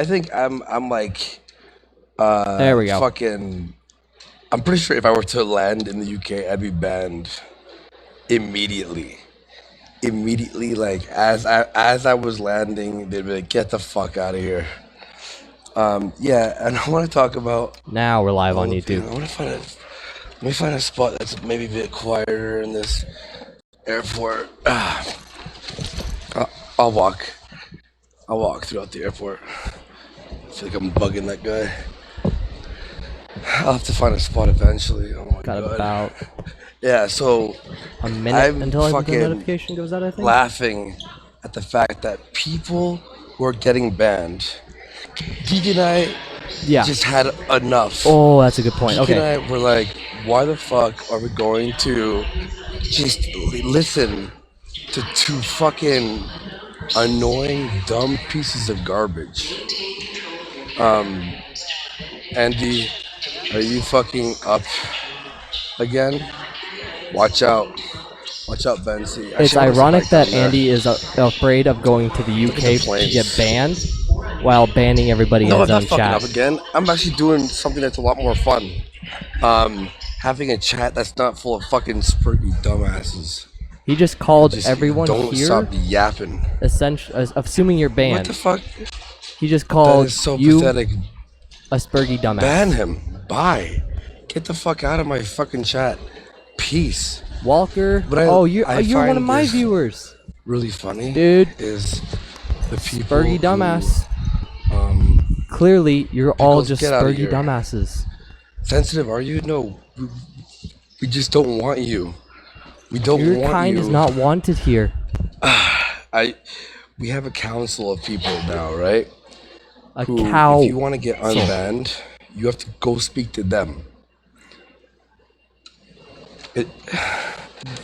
think I'm like There we go. fucking. I'm pretty sure if I were to land in the UK, I'd be banned immediately. Immediately, like as I was landing, they'd be like, "Get the fuck out of here." Yeah, and I want to talk about Now we're live all on the YouTube. people. Let me find a spot that's maybe a bit quieter in this airport. I'll walk. I'll walk throughout the airport. I feel like I'm bugging that guy. I'll have to find a spot eventually. Oh my Got god. about Yeah, so a minute I'm until the fucking notification goes out, I think. laughing at the fact that people who are getting banned, Geek and I Yeah. just had enough. Oh, that's a good point. Geek Okay. and I were like, why the fuck are we going to just listen to two fucking annoying, dumb pieces of garbage? Andy, are you fucking up again? Watch out. Watch out, Benzie. It's ironic that Andy is afraid of going to the UK to get banned while banning everybody in No, I'm his own not fucking chat. up again. I'm actually doing something that's a lot more fun. Having a chat that's not full of fucking spurgy dumbasses. He just called Just everyone don't here, stop yapping. assuming you're banned. What the fuck? He just That called is so you pathetic. a spurgy dumbass. Ban him. Bye. Get the fuck out of my fucking chat. Peace. Walker. But you're one find of my this viewers. really funny, Dude. is the people Spurgy dumbass. who, Clearly, you're all just get outta spurgy here. dumbasses. sensitive, are you? No. We just don't want you. We don't Your want kind you. is not wanted here. We have a council of people now, right? A Who, cow. if you want to get unbanned, you have to go speak to them.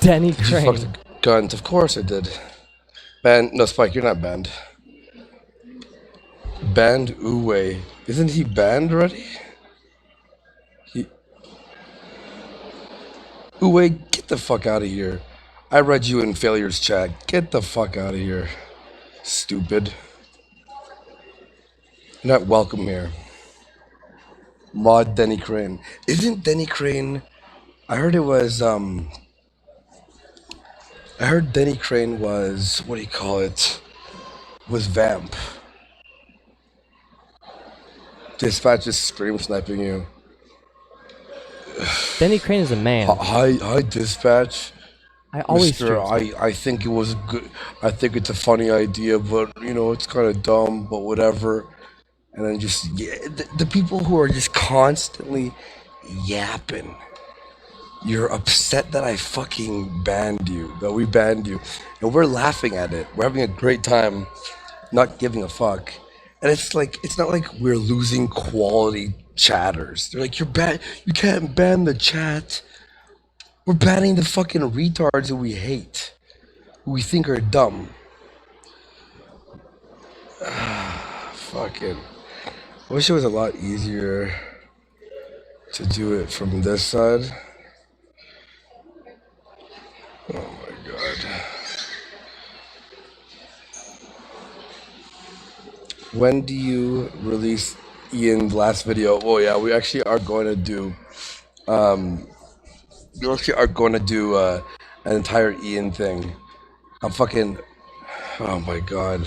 Denny You Crane. fucked guns. Of course I did. Banned. No, Spike, you're not banned. Banned Uwe. Isn't he banned already? Uwe, get the fuck out of here. I read you in Failure's chat. Get the fuck out of here. Stupid. You're not welcome here. Mod Denny Crane. Isn't Denny Crane... I heard it was, I heard Denny Crane was, what do you call it? Was Vamp. Dispatch is stream sniping you. Denny Crane is a man. Hi, Dispatch. I always Mister, stream I think it was good. I think it's a funny idea, but you know it's kind of dumb. But whatever. And then just the people who are just constantly yapping. You're upset that I fucking banned you. That we banned you, and we're laughing at it. We're having a great time, not giving a fuck. And it's like it's not like we're losing quality chatters. They're like, you're bad. You can't ban the chat. We're banning the fucking retards who we hate, who we think are dumb. Fucking. I wish it was a lot easier to do it from this side. Oh my god. When do you release Ian's last video? Oh yeah, we actually are going to do we actually are going to do an entire Ian thing. I'm fucking... Oh my god.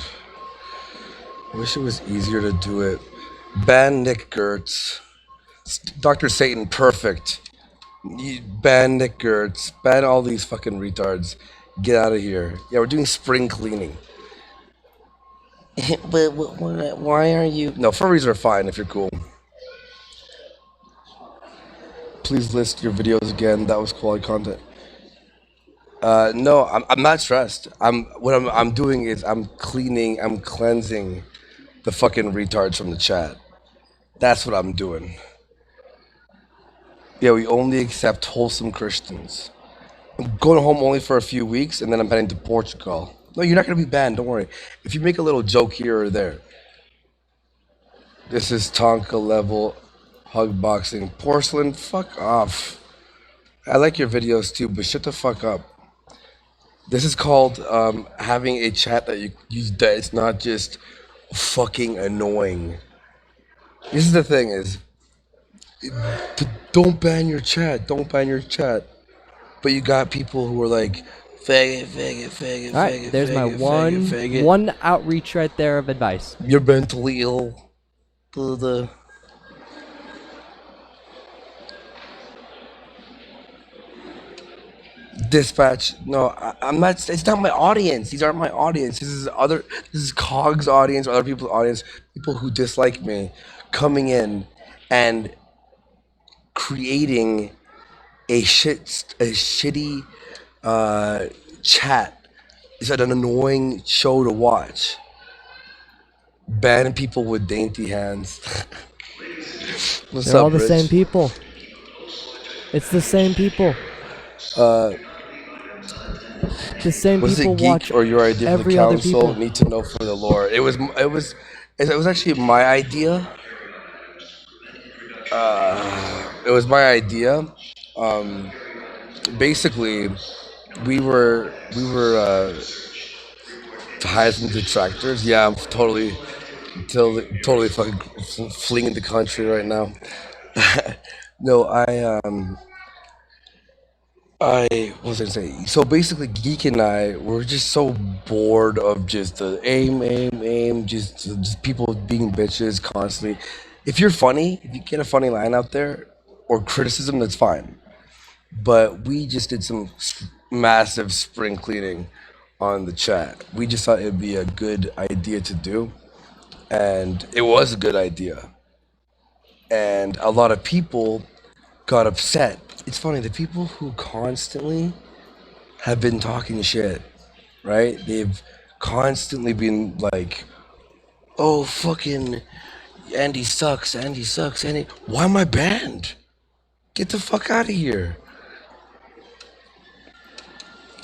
I wish it was easier to do it. Ban Nick Gertz. Dr. Satan, perfect. Ban Nick Gertz. Ban all these fucking retards. Get out of here. Yeah, we're doing spring cleaning. But why are you... No, furries are fine if you're cool. Please list your videos again. That was quality content. No, I'm not stressed. What I'm doing is I'm cleansing the fucking retards from the chat. That's what I'm doing. Yeah, we only accept wholesome Christians. I'm going home only for a few weeks, and then I'm heading to Portugal. No, you're not gonna be banned. Don't worry. If you make a little joke here or there. This is Tonka level hug boxing. Porcelain, fuck off. I like your videos too, but shut the fuck up. This is called having a chat that that it's not just fucking annoying. This is the thing is, don't ban your chat. Don't ban your chat. But you got people who are like, faggot, faggot, faggot, All right, faggot, there's my faggot, faggot, faggot. one outreach right there of advice. You're mentally ill. The dispatch. No, I'm not. It's not my audience. These aren't my audience. This is Cog's audience, other people's audience. People who dislike me, coming in and creating a shitty chat. Is an annoying show to watch. Banning people with dainty hands. What's They're up, all the Rich? same people. It's the same people. The same Was people it geek watch or your idea for the every other council? people. Need to know for the lore. It was actually my idea. It was my idea. Basically, we were highest into detractors. Yeah, I'm totally fucking fleeing the country right now. No, I what was I saying? So basically, Geek and I were just so bored of just the aim, just people being bitches constantly. If you're funny, if you get a funny line out there or criticism, that's fine. But we just did some massive spring cleaning on the chat. We just thought it'd be a good idea to do, and it was a good idea. And a lot of people got upset. It's funny, the people who constantly have been talking shit, right? They've constantly been like, oh, fucking Andy sucks, Andy sucks, Andy. Why am I banned? Get the fuck out of here.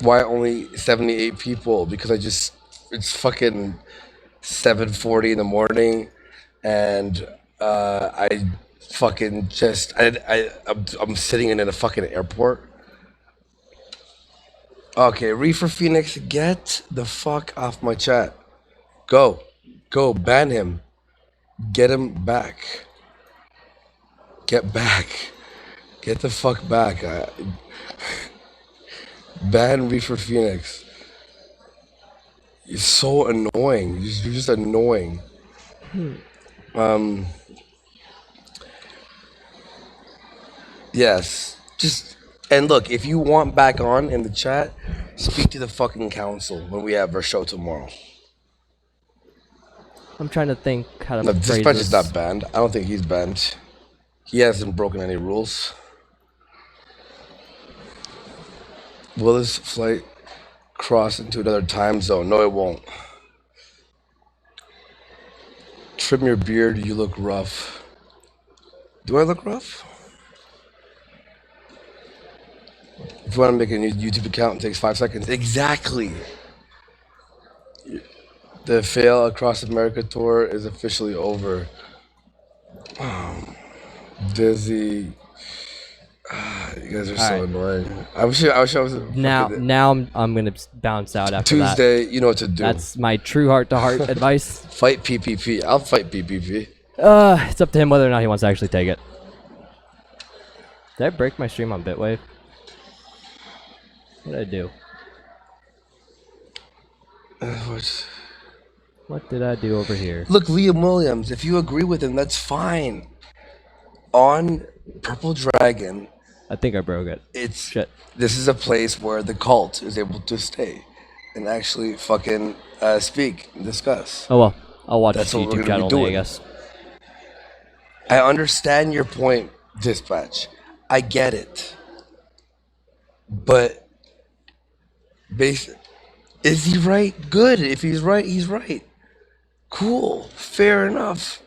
Why only 78 people? Because it's fucking 7:40 in the morning, and I fucking just, I'm sitting in a fucking airport. Okay, Reefer Phoenix, get the fuck off my chat. Go. Go, ban him. Get him back. Get back. Get the fuck back. Ban Reefer Phoenix. You're so annoying. You're just annoying. Yes. Just, and look, if you want back on in the chat, speak to the fucking council when we have our show tomorrow. I'm trying to think how to No, phrase Dispatch this. is not banned. I don't think he's banned. He hasn't broken any rules. Will this flight cross into another time zone? No, it won't. Trim your beard, you look rough. Do I look rough? If you want to make a new YouTube account, it takes 5 seconds. Exactly. The Fail Across America tour is officially over. Dizzy. You guys are so annoying. I wish I was Now I'm gonna bounce out after that. Tuesday. You know what to do. That's my true heart-to-heart advice. Fight PPP. I'll fight PPP. It's up to him whether or not he wants to actually take it. Did I break my stream on Bitwave? What did I do? What did I do over here? Look, Liam Williams. If you agree with him, that's fine. On Purple Dragon, I think I broke it. it's Shit. this is a place where the cult is able to stay and actually fucking speak and discuss. Oh well, I'll watch That's the what we're YouTube gonna channel, be then, I doing. guess. I understand your point, Dispatch. I get it. But is he right? Good. If he's right, he's right. Cool. Fair enough.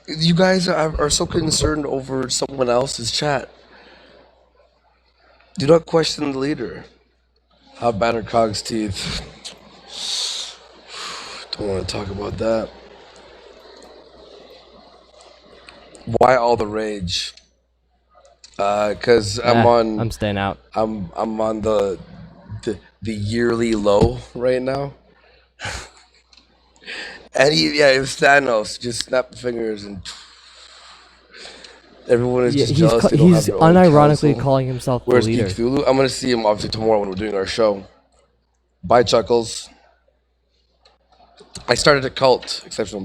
You guys are so concerned over someone else's chat. Do not question the leader. How bad are Cog's teeth? Don't want to talk about that. Why all the rage? Cause I'm staying out. I'm on the yearly low right now. And it was Thanos. Just snap the fingers and everyone is just jealous they don't have he's their own unironically council. calling himself the Where's leader. Geek Thulu? I'm gonna see him obviously tomorrow when we're doing our show. Bye, Chuckles. I started a cult, Exceptional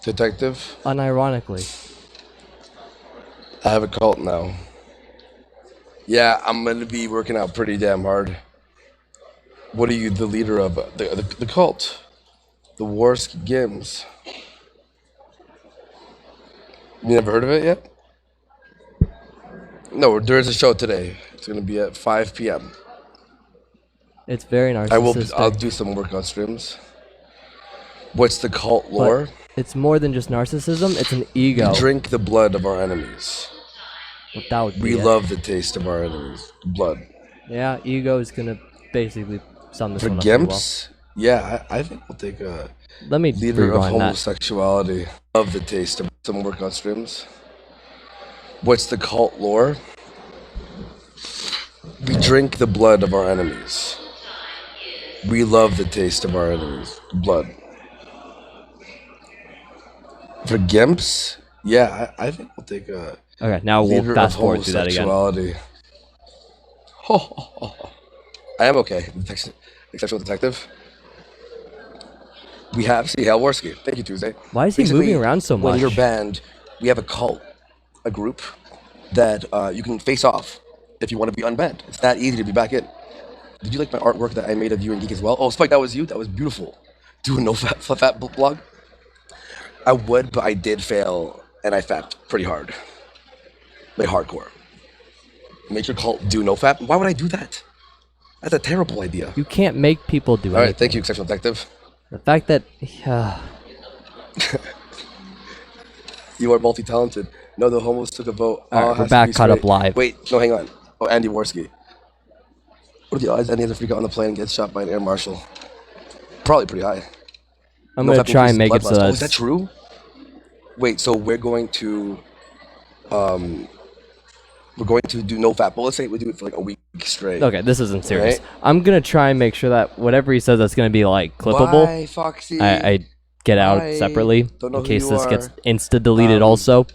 Detective. Unironically. I have a cult now. Yeah, I'm gonna be working out pretty damn hard. What are you the leader of? The cult. The Warsk Games. You never heard of it yet? No, there is a show today. It's gonna be at 5 p.m. It's very narcissistic. I'll do some workout streams. What's the cult lore? But it's more than just narcissism. It's an ego. We drink the blood of our enemies. We love the taste of our enemies' blood. Yeah, ego is gonna basically sum this For one up pretty well. Gimps, yeah, I think we'll take a Let me leader of rewind that. homosexuality. Love the taste of some workout streams. What's the cult lore? We drink the blood of our enemies. We love the taste of our enemies' blood. For Gimps, yeah, I think we'll take a Okay, now we'll leader fast of forward through that again. homosexuality. I am okay. Exceptional Detective. We have Halworski. Thank you, Tuesday. Why is he moving around so When much? you're banned, we have a cult, a group that you can face off if you want to be unbanned. It's that easy to be back in. Did you like my artwork that I made of you and Geek as well? Oh, Spike, that was you? That was beautiful. Do a no fat blog? I would, but I did fail, and I fapped pretty hard. Like hardcore. Make your cult do no fap? Why would I do that? That's a terrible idea. You can't make people do All right, anything. thank you, Exceptional Detective. The fact that You are multi-talented. No, the homos took a vote. All right, we're back, caught up live. Wait, no, hang on. Oh, Andy Worski. What are the odds any other freak out on the plane gets shot by an air marshal? Probably pretty high. I'm gonna try and make it so Oh, that is that true? Wait, so we're going to do no fap. Well, let's say we do it for like a week straight. okay, this isn't serious. Right. I'm gonna try and make sure that whatever he says that's gonna be like clippable. Bye, Foxy. I get out Bye. separately Don't know in who case you this are. gets insta deleted also.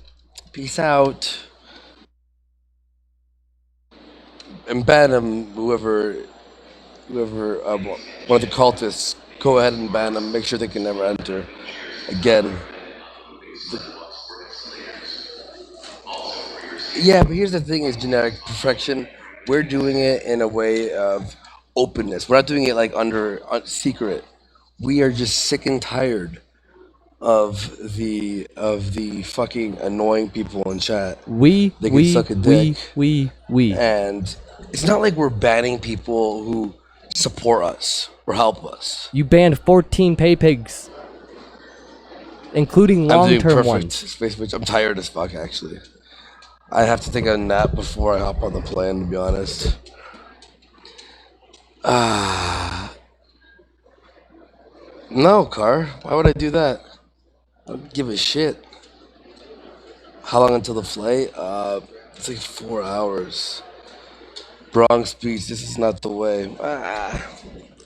Peace out. And ban him, whoever, one of the cultists. Go ahead and ban them. Make sure they can never enter again. Yeah, but here's the thing: is generic perfection. We're doing it in a way of openness. We're not doing it like under secret. We are just sick and tired of the fucking annoying people in chat. They can suck a dick. we. And it's not like we're banning people who support us or help us. You banned 14 pay pigs, including I'm doing long-term perfect ones. space, which I'm tired as fuck actually. I have to take a nap before I hop on the plane, to be honest. No, Car. Why would I do that? I don't give a shit. How long until the flight? It's like 4 hours. Bronx Beach, this is not the way.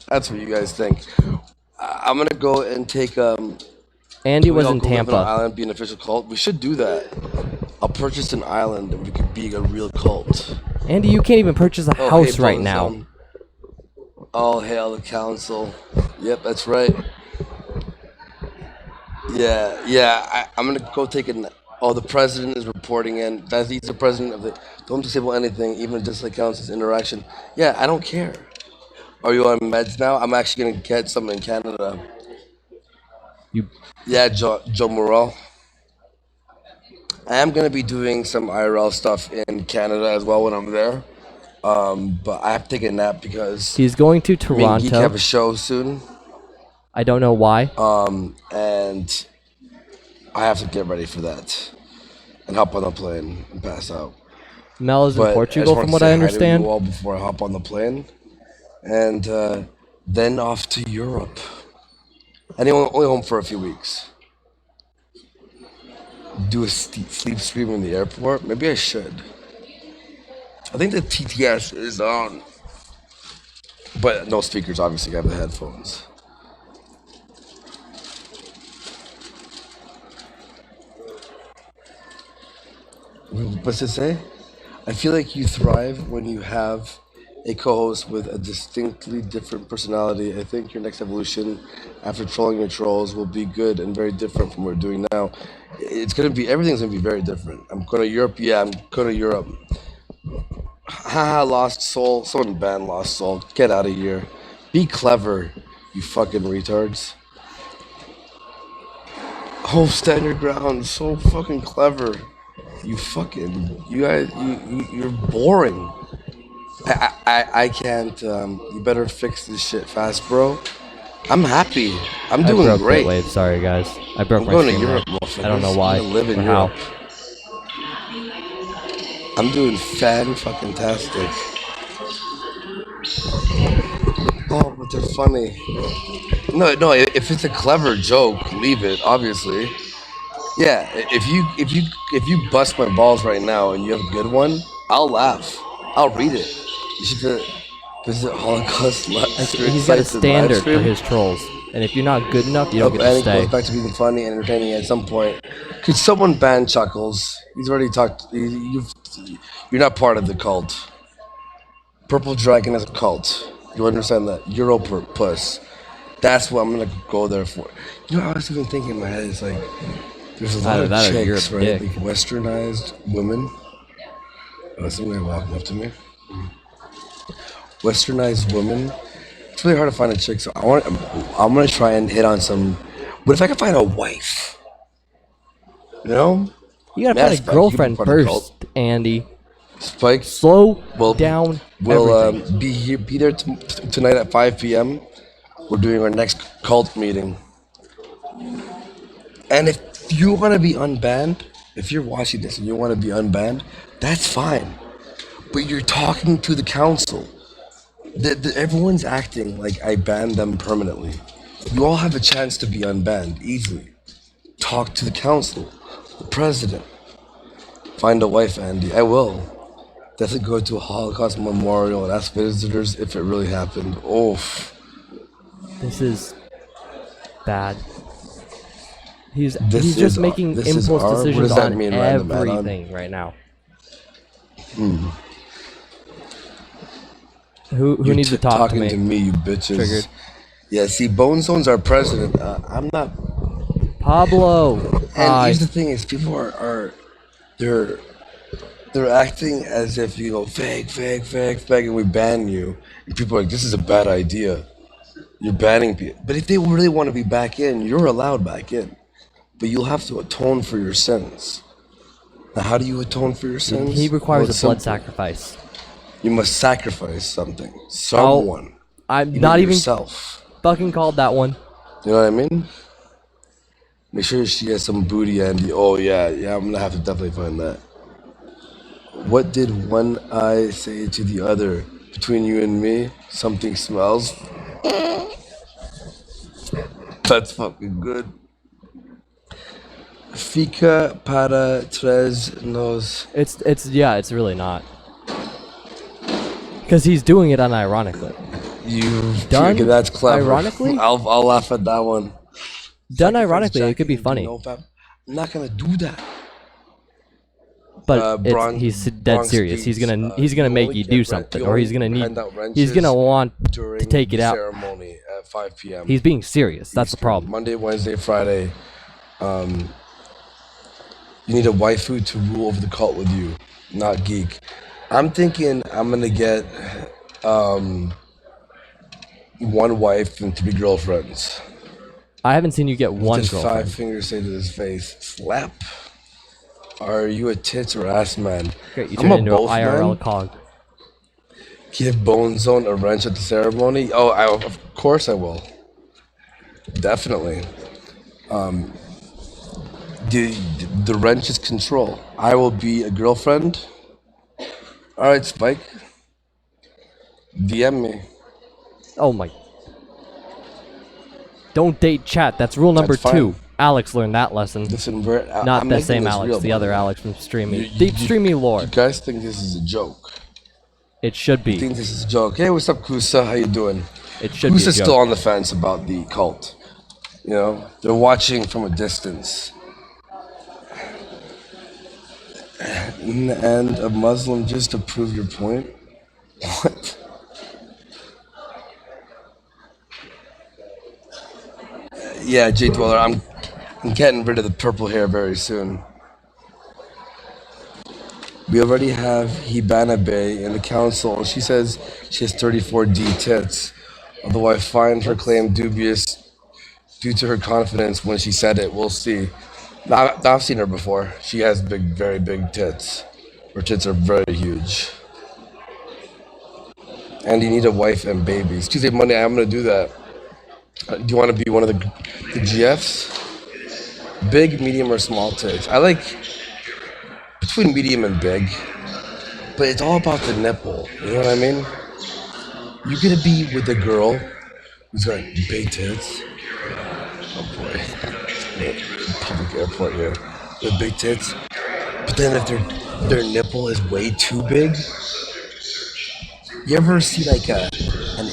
That's what you guys think. I'm gonna go and take Andy can we was all in go live on an Tampa. island, be an official cult. We should do that. I'll purchase an island and we could be a real cult. Andy, you can't even purchase a Oh, house hey, right Bone now. Zone. All hail the council. Yep, that's right. Yeah. I'm gonna go take a. Oh, the president is reporting in. He's the president of the. Don't disable anything, even just like counts as interaction. Yeah, I don't care. Are you on meds now? I'm actually gonna get some in Canada. Yeah, Joe Morel. I am gonna be doing some IRL stuff in Canada as well when I'm there. But I have to take a nap because He's going to me and Geek have Toronto. a show soon. I don't know why. And I have to get ready for that and hop on the plane and pass out. Mel is in But Portugal, just from wanted what to I say hi to understand. you all before I hop on the plane, and then off to Europe. And only home for a few weeks. Do a sleep stream in the airport? Maybe I should. I think the TTS is on, but no speakers. Obviously, I have the headphones. What's it say? I feel like you thrive when you have a co-host with a distinctly different personality. I think your next evolution after trolling your trolls will be good and very different from what we're doing now. It's gonna be everything's gonna be very different. I'm going to Europe. Yeah, I'm going to Europe. Haha, Lost Soul. Someone ban Lost Soul. Get out of here. Be clever, you fucking retards. Oh, stand your ground. So fucking clever. You guys, you're boring. I can't. You better fix this shit fast, bro. I'm happy. I'm I doing broke great. Bitwave. Sorry, guys. I broke I'm my going to stream Europe, there. motherfuckers. I don't know why I'm gonna live in or Europe. how. I'm doing fan-fucking-tastic. Oh, but they're funny. No. If it's a clever joke, leave it. Obviously, yeah. If you bust my balls right now and you have a good one, I'll laugh. I'll read it. You should visit Holocaust He's got a sites and live standard for stream. his trolls, and if you're not good enough, you don't get to And it stay. goes back to being funny and entertaining at some point. Could someone ban Chuckles? He's already talked. You're not part of the cult. Purple Dragon is a cult. You understand that? Puss. That's what I'm gonna go there for. You know, I was even thinking in my head, it's like there's a lot Either of that or you're a chicks, right? dick. Like westernized women. Oh, some guy walking up to me. Westernized women. It's really hard to find a chick, so I'm gonna try and hit on some. What if I can find a wife? You know? You gotta Yeah, find a Spike, girlfriend you can be part of the first, Andy. Spike, Slow Well, down we'll everything. be there tonight at 5 p.m. We're doing our next cult meeting. And if you want to be unbanned, if you're watching this and you want to be unbanned, that's fine. But you're talking to the council. Everyone's acting like I banned them permanently. You all have a chance to be unbanned easily. Talk to the council, the president. Find a wife, Andy. I will. Definitely go to a Holocaust memorial and ask visitors if it really happened. Oof. This is bad. He's This just is making this is impulse our- what decisions does that on mean, random add-on? everything right now. Who You're needs to talk to talking me? to me, you bitches. Triggered. Yeah, see, Bone Zone's our president. I'm not. Pablo. And here's the thing: is people are they're acting as if fake, and we ban you. And people are like, this is a bad idea. You're banning people. But if they really want to be back in, you're allowed back in. But you'll have to atone for your sins. Now, how do you atone for your sins? He requires It's a blood simple. sacrifice. You must sacrifice something. Someone. I'm You not need even yourself. fucking called that one. You know what I mean? Make sure she has some booty, Andy. Oh yeah, I'm gonna have to definitely find that. What did one eye say to the other? Between you and me, something smells. That's fucking good. Fica para tres nos. It's really not. Because he's doing it unironically. You Done that's clever. ironically? I'll laugh at that one. Done Sacrifice ironically, it could be Jackie, funny. you know, fam. I'm not gonna do that. But he's dead Bronx serious. He's Beats, gonna make only you get do rent- something, you or he's only gonna hand out he's wrenches gonna want to during take it the out. ceremony at 5 p.m. He's being serious. That's the Eastern. problem. Monday, Wednesday, Friday. You need a waifu to rule over the cult with you, not geek. I'm thinking I'm gonna get one wife and 3 girlfriends. I haven't seen you get one Just girlfriend. 5 fingers say to his face, slap. Are you a tits or ass man? Great, you I'm turn a into an both IRL man. cog. Give Bone Zone a wrench at the ceremony? Oh, of course I will. Definitely. The wrench is control. I will be a girlfriend. All right, Spike. DM me. Oh my. Don't date chat. That's rule number That's fine. 2. Alex learned that lesson. Listen, Not I'm the making same this Alex, real, the by other way. Alex from streaming. You- Deep streamy lore. You guys think this is a joke? It should You be. think this is a joke? Hey, what's up, Kusa? How you doing? It should be a Kusa's joke. still on the fence about the cult. You know, they're watching from a distance. and a Muslim just to prove your point? What? Yeah, Jay Dweller, I'm getting rid of the purple hair very soon. We already have Hibana Bay in the council, and she says she has 34D tits. Although I find her claim dubious due to her confidence when she said it. We'll see. I've seen her before. She has big, very big tits. Her tits are very huge. And you need a wife and babies. Tuesday, Monday, I'm going to do that. Do you want to be one of the GFs? Big, medium, or small tits? I like between medium and big. But it's all about the nipple. You know what I mean? You're going to be with a girl who's got big tits. Oh boy. Public airport here. With big tits. But then if their nipple is way too big, you ever see like an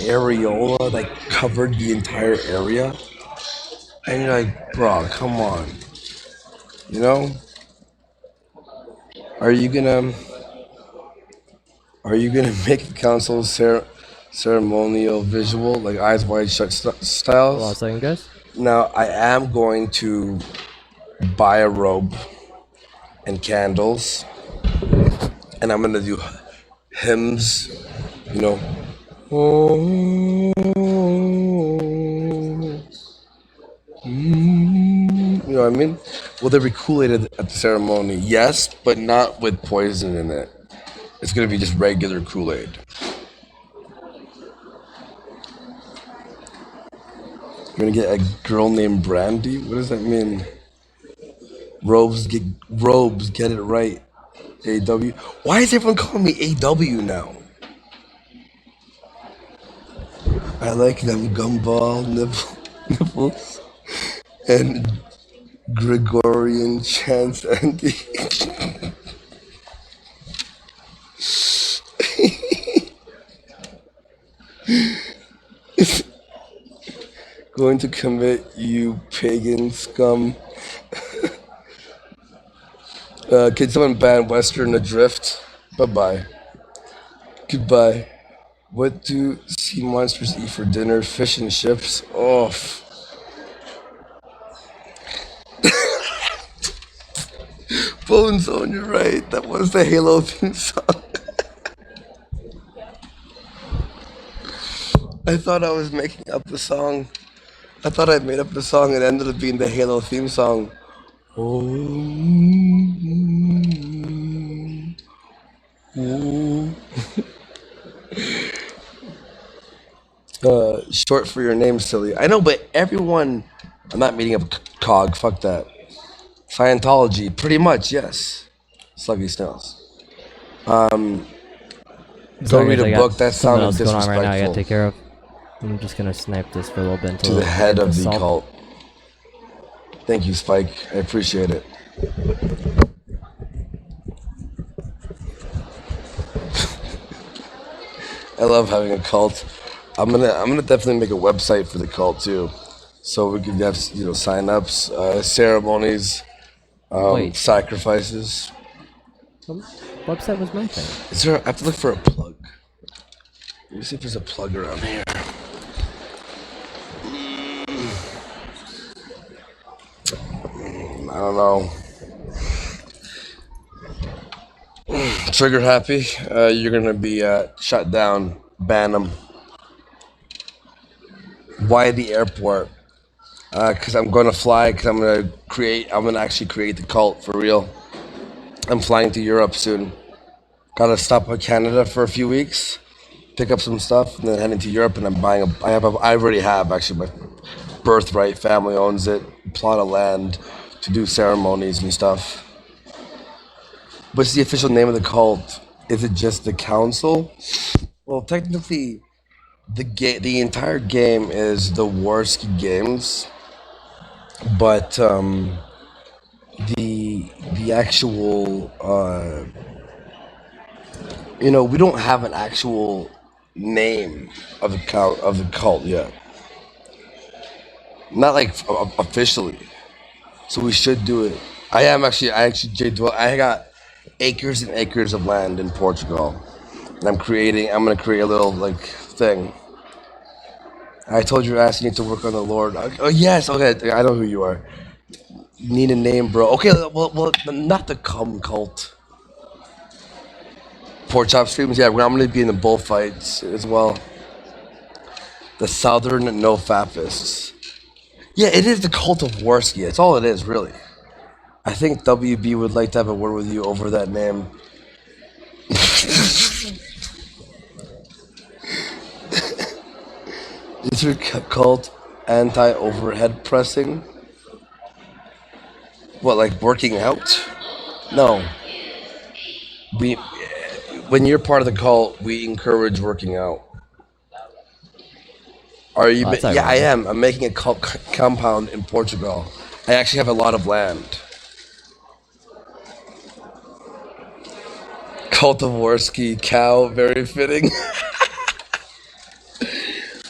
areola like covered the entire area? And you're like, bro, come on. You know? Are you gonna make the council ceremonial visual, like eyes wide shut styles? Hold on a second, guys. Now I am going to buy a robe and candles, and I'm gonna do hymns, you know. You know what I mean? Will there be Kool-Aid at the ceremony? Yes, but not with poison in it. It's gonna be just regular Kool-Aid. I'm gonna get a girl named Brandy. What does that mean? Robes, get it right. AW. Why is everyone calling me AW now? I like them gumball nipples and Gregorian chants and going to commit, you pagan scum. Can someone ban Western Adrift? Bye-bye. Goodbye. What do sea monsters eat for dinner? Fish and chips? Oh. Bone Zone, you're right. That was the Halo theme song. I thought I was making up the song. I thought I made up the song and it ended up being the Halo theme song. Short for your name, silly. I know, but everyone. I'm not meeting up Cog. Fuck that. Scientology, pretty much, yes. Sluggy Snails. Go Sorry, read guys, a I book. got That something sounded else going on right now. I gotta disrespectful take care of. I'm just gonna snipe this for a little bit to until the head of the solved. cult. Thank you, Spike. I appreciate it. I love having a cult. I'm gonna definitely make a website for the cult too, so we can have sign-ups, ceremonies, Wait, sacrifices. website was my thing. Is there? I have to look for a plug. Let me see if there's a plug around here. I don't know. Trigger happy. You're gonna be shut down. Ban them. Why the airport? Because I'm gonna fly. Because I'm gonna actually create the cult for real. I'm flying to Europe soon. Gotta stop by Canada for a few weeks, pick up some stuff, and then heading to Europe. And I'm buying I already have actually my birthright. Family owns it. Plot of land to do ceremonies and stuff. What's the official name of the cult? Is it just the council? Well, technically, the entire game is the Warski Games, but the actual we don't have an actual name of the cult yet. Not like officially. So we should do it. I actually Jay Dwell. I got acres and acres of land in Portugal, and I'm gonna create a little like thing. I told your ass you need to work on the Lord. Oh yes, okay, I know who you are. You need a name, bro. Okay, well, not the cum cult. Pork chop streams, yeah. I'm gonna be in the bullfights as well. The Southern No Fapists. Yeah, it is the cult of Warski. It's all it is, really. I think WB would like to have a word with you over that name. Is your cult anti-overhead pressing? What, like working out? No. We, when you're part of the cult, we encourage working out. Are you? Yeah, I am. I'm making a cult compound in Portugal. I actually have a lot of land. Cult of Warski cow, very fitting.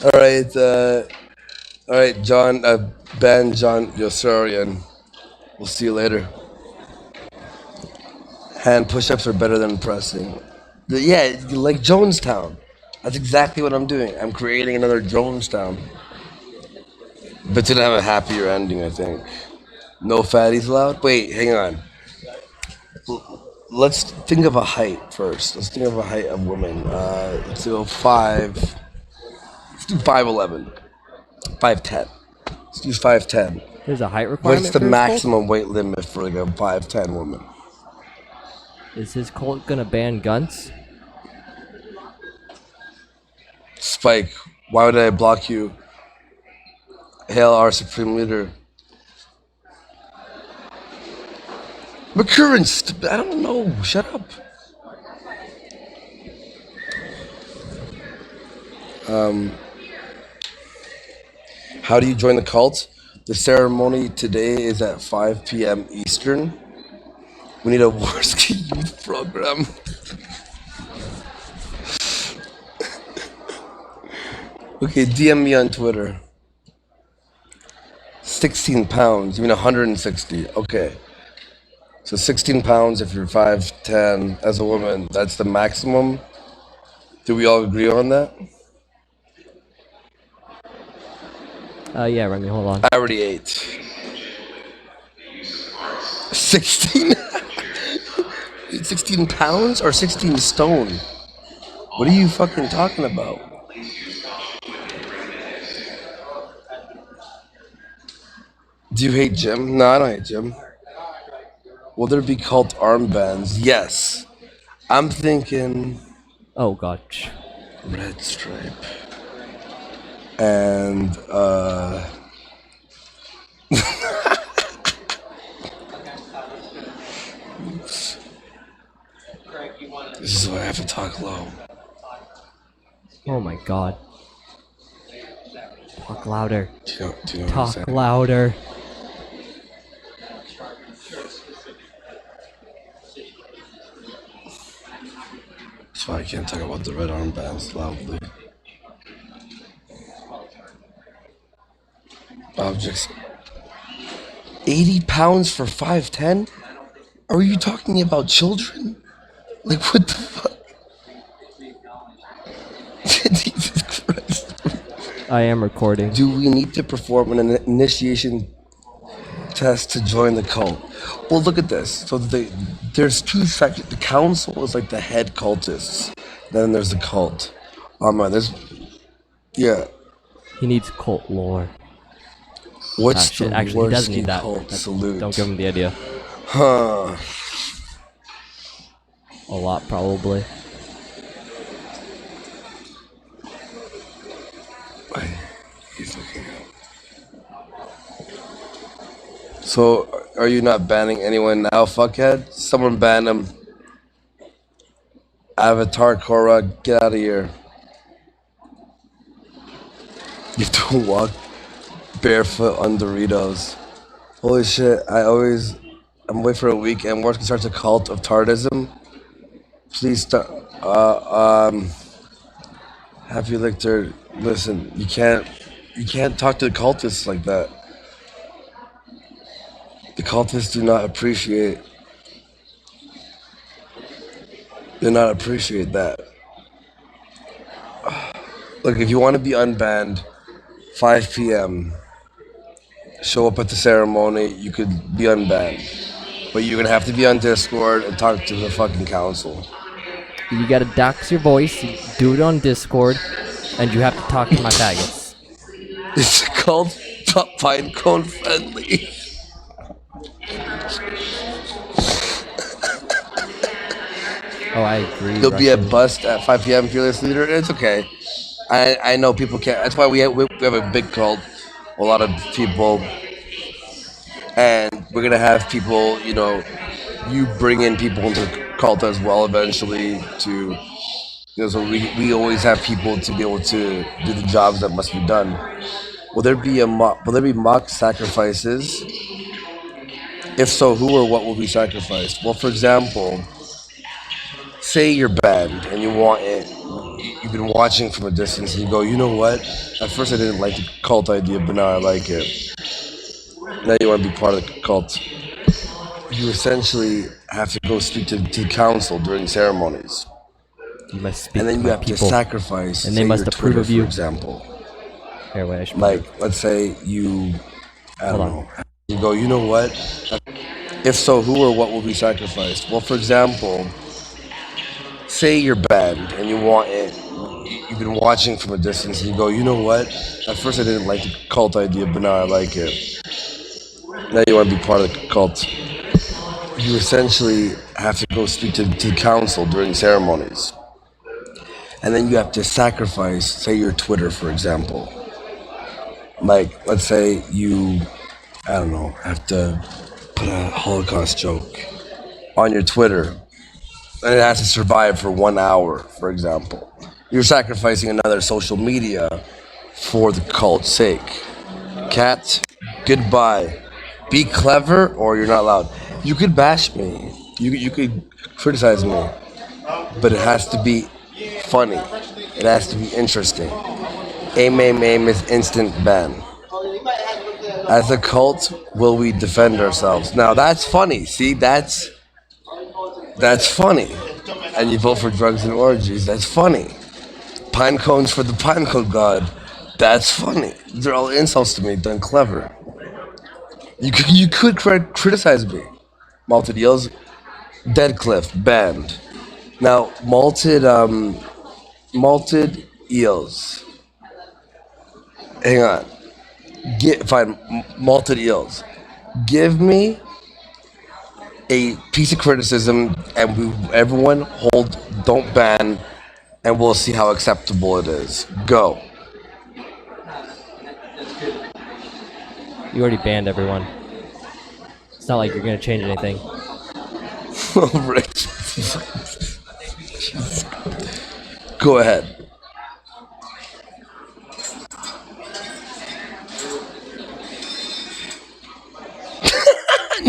All right, John, Ben, John Yosarian. We'll see you later. Hand push-ups are better than pressing. Yeah, like Jonestown. That's exactly what I'm doing. I'm creating another Jonestown. But it's gonna have a happier ending, I think. No fatties allowed? Wait, hang on. Let's think of a height first. Let's think of a height of women. Let's go 5. Let's do 5'11". 5'10". Let's use 5'10". There's a height requirement. What's the maximum weight limit for like a 5'10" woman? Is his cult gonna ban guns? Spike, why would I block you? Hail our supreme leader. McCurrence, I don't know. Shut up. How do you join the cult? The ceremony today is at 5 p.m. Eastern. We need a Warski youth program. Okay, DM me on Twitter. 16 pounds. You mean 160? Okay. So 16 pounds if you're 5'10" as a woman. That's the maximum. Do we all agree on that? Yeah, Remy, hold on. I already ate. 16? 16 pounds or 16 stone? What are you fucking talking about? Do you hate gym? No, I don't hate gym. Will there be cult armbands? Yes. I'm thinking Oh gosh. red stripe. And oops. This is why I have to talk low. Oh my god. Talk louder. Do you know what I'm Talk saying? louder. That's why I can't talk about the red armbands loudly. Objects. 80 pounds for 5'10"? Are you talking about children? Like, what the fuck? Jesus Christ. I am recording. Do we need to perform an initiation test to join the cult? Well, look at this. So there's two sections. The council is like the head cultists. Then there's the cult. Yeah. He needs cult lore. What's Shit, the actually, he does Worski need that. cult salute? Don't give him the idea. Huh. A lot, probably. He's looking up. So, are you not banning anyone now, fuckhead? Someone ban him. Avatar Korra, get out of here. You don't walk barefoot on Doritos. Holy shit, I'm waiting for a week and work starts a cult of tardism. Please start, Happy Lictor, listen, you can't talk to the cultists like that. The cultists do not appreciate did not appreciate that. Look, if you want to be unbanned, 5 p.m. Show up at the ceremony. You could be unbanned, but you're gonna have to be on Discord and talk to the fucking council. You gotta dox your voice, you do it on Discord, and you have to talk to my faggots. It's called Pine Cone Friendly. Oh, I agree. There'll be a bust at 5 p.m. Fearless Leader. It's okay. I know people can't. That's why we have a big cult, a lot of people, and we're gonna have people. You know, you bring in people into the cult as well eventually. So we always have people to be able to do the jobs that must be done. Will there be mock sacrifices? If so, who or what will be sacrificed? Well, for example, say you're banned and you want it. You've been watching from a distance and you go, you know what? At first I didn't like the cult idea, but now I like it. Now you want to be part of the cult. You essentially have to go speak to the council during ceremonies. You must speak and then to you have people, to sacrifice, and they must approve Twitter, of you. for example. Here, wait, I should Like, let's say you, I don't know, you go, you know what? If so, who or what will be sacrificed? Well, for example, say you're banned and you want it. You've been watching from a distance and you go, you know what? At first I didn't like the cult idea, but now I like it. Now you want to be part of the cult. You essentially have to go speak to the council during ceremonies. And then you have to sacrifice, say your Twitter, for example. Like, let's say you, I don't know, have to put a Holocaust joke on your Twitter, and it has to survive for 1 hour, for example. You're sacrificing another social media for the cult's sake. Cat, goodbye. Be clever or you're not allowed. You could bash me. You could criticize me. But it has to be funny. It has to be interesting. Aim is instant ban. As a cult, will we defend ourselves? Now that's funny. See, that's funny. And you vote for drugs and orgies. That's funny. Pine cones for the pine cone god. That's funny. They're all insults to me, done clever. You could criticize me. Malted eels, Dead Cliff banned. Now malted eels. Hang on. Fine, malted eels. Give me a piece of criticism, and everyone don't ban, and we'll see how acceptable it is. Go. You already banned everyone. It's not like you're gonna change anything. Right. Go ahead.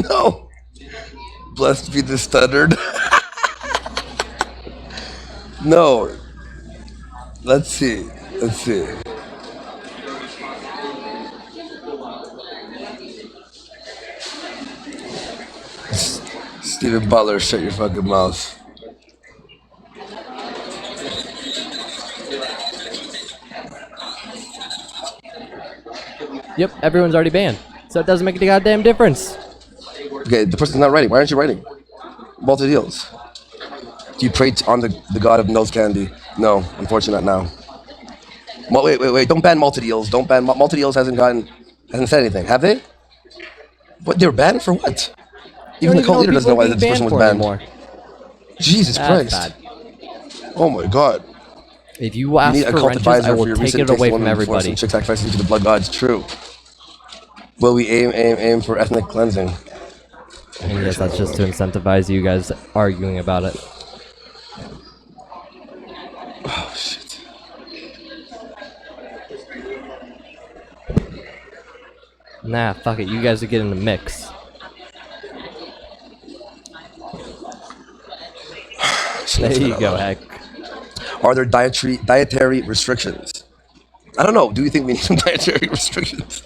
No. Blessed be the stuttered. No. Let's see. Stephen Butler, shut your fucking mouth. Yep, everyone's already banned. So it doesn't make any goddamn difference. Okay, the person's not writing. Why aren't you writing? Malted eels. Do you pray on the god of nose candy? No, unfortunately not now. Wait. Don't ban malted eels. Don't ban malted eels. Hasn't said anything. Have they? What? They were banned for what? Even the cult leader doesn't know why this person was banned. Anymore. Jesus Christ. Bad. Oh my God. If you ask for wrenches, I will take it away from everybody. Chick sacrificing to the blood gods. True. Will we aim for ethnic cleansing? And yes, that's just to incentivize you guys arguing about it. Oh shit. Nah, fuck it. You guys are getting the mix. There you go, heck. Are there dietary restrictions? I don't know. Do you think we need some dietary restrictions?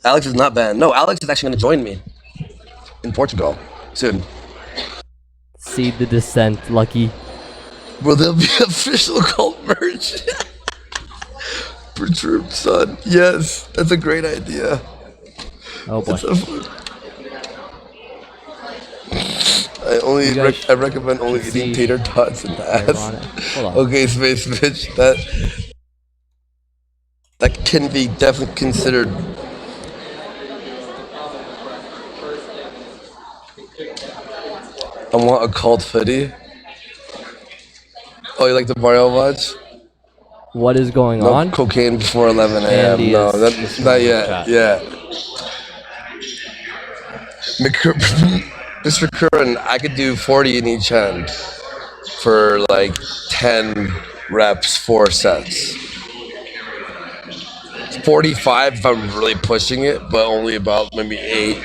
Alex is not banned. No, Alex is actually going to join me in Portugal soon. seed the descent, Lucky. Will there be official cult merch for Troop, son? Yes, that's a great idea. Oh boy. I recommend only eating tater tots and ass. Hold on. Okay, Space Bitch, that can be definitely considered. I want a cult hoodie. Oh, you like the Mario watch? What is going No on? cocaine before 11 a.m. Andy No, is not yet. chat. Yeah. Mr. Curran, I could do 40 in each hand for like 10 reps, 4 sets. 45 if I'm really pushing it, but only about maybe 8.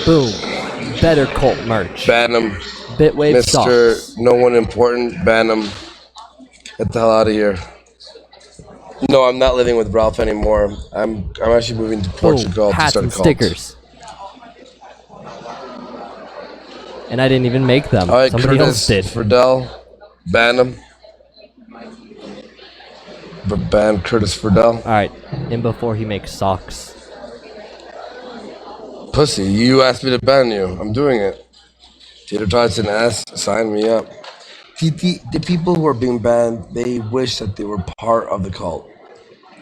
Boom. Better cult merch. Ban him. Bitwave Mr. socks. No one important, ban him. Get the hell out of here. No, I'm not living with Ralph anymore. I'm actually moving to Portugal to Hats start a and cult. stickers. And I didn't even make them. All right, Somebody Curtis else did. Friedel, ban him. But ban Curtis Friedel. Alright, and before he makes socks. Pussy, you asked me to ban you. I'm doing it. Tater tots and ass, sign me up. The people who are being banned, they wish that they were part of the cult.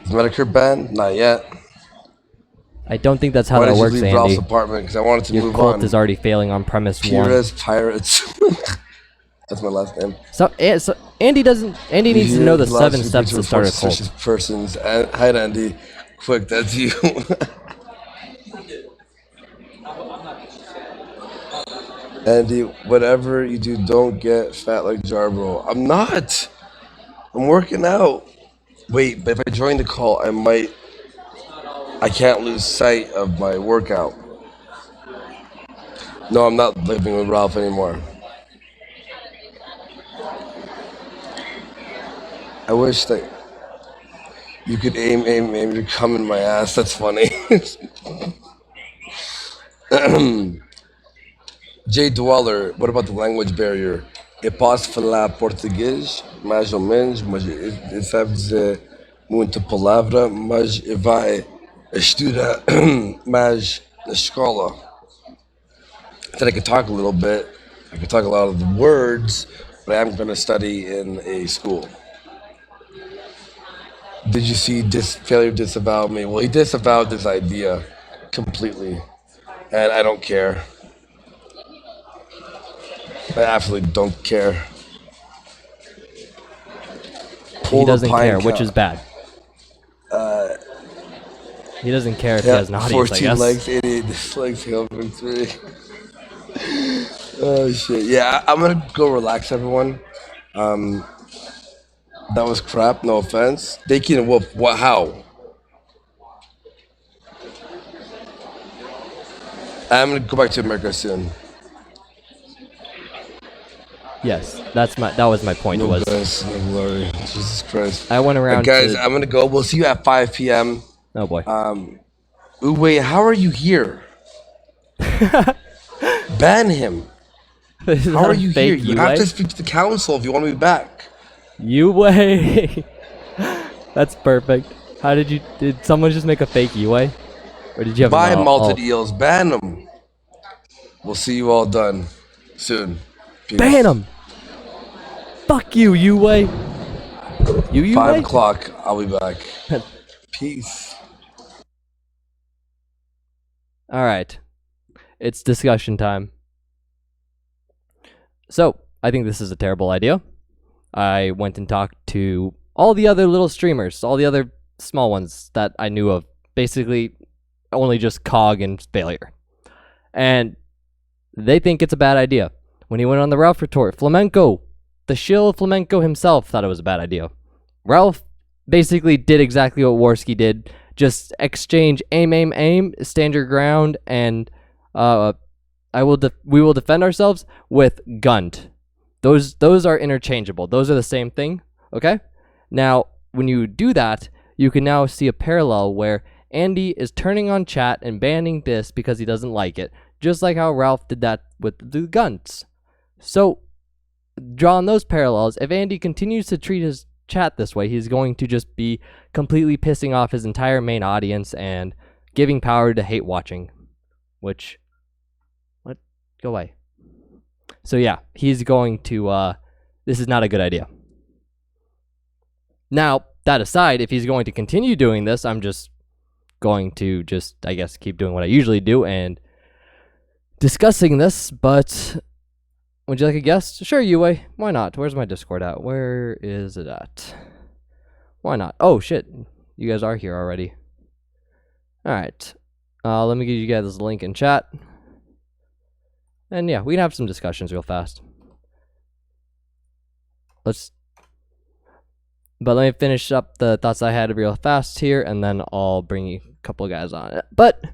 Is Medicare banned? Not yet. I don't think that's how Why that did works, you leave Andy. Ralph's apartment? Because I wanted to Your move cult on. is already failing on premise 1. Pirates, Pirates. That's my last name. So Andy needs to know the 7 steps to start a cult. Suspicious persons. Hi, Andy. Quick, that's you. Andy, whatever you do, don't get fat like Jarbo. I'm not. I'm working out. Wait, but if I join the call, I can't lose sight of my workout. No, I'm not living with Ralph anymore. I wish that you could aim to come in my ass. That's funny. Jay Dweller, what about the language barrier? Eu posso falar português, mais ou menos, mas ele sabe dizer muita palavra, mas vai estudar mais na escola. I said I could talk a little bit. I could talk a lot of the words, but I am going to study in a school. Did you see failure disavow me? Well, he disavowed this idea completely, and I don't care. I absolutely don't care. He doesn't care, which is bad. He doesn't care if he has an audience, I 14 guess. likes, 88 dislikes, helping 3. Oh shit! Yeah, I'm gonna go relax, everyone. That was crap. No offense. They can whoop. What? How? I'm gonna go back to America soon. Yes, that was my point. No Was grace, no glory. Jesus Christ. I went around. Guys, I'm gonna go. We'll see you at 5 p.m. Oh boy. Wait, how are you here? Ban him. How are you here? You have to speak to the council if you want to be back. Yue. That's perfect. How did someone just make a fake Yue? Or did you have Buy malted eels, ban them. We'll see you all done soon. Peace. Ban them. Fuck you, Yue. You 5 o'clock, I'll be back. Peace. Alright. It's discussion time. So, I think this is a terrible idea. I went and talked to all the other little streamers, all the other small ones that I knew of. Basically, only just Cog and Failure. And they think it's a bad idea. When he went on the Ralph retort, Flamenco, the shill Flamenco himself, thought it was a bad idea. Ralph basically did exactly what Warski did. Just exchange aim, stand your ground, and we will defend ourselves with Gunt. Those are interchangeable. Those are the same thing, okay? Now, when you do that, you can now see a parallel where Andy is turning on chat and banning this because he doesn't like it, just like how Ralph did that with the guns. So, drawing those parallels, if Andy continues to treat his chat this way, he's going to just be completely pissing off his entire main audience and giving power to hate watching. Which, what? Go away. So yeah, he's going to, this is not a good idea. Now, that aside, if he's going to continue doing this, I'm just going to I guess, keep doing what I usually do and discussing this, but would you like a guest? Sure, Yue. Why not? Where's my Discord at? Where is it at? Why not? Oh, shit. You guys are here already. Alright. Let me give you guys this link in chat. And yeah, we can have some discussions real fast. But let me finish up the thoughts I had real fast here, and then I'll bring you a couple of guys on. But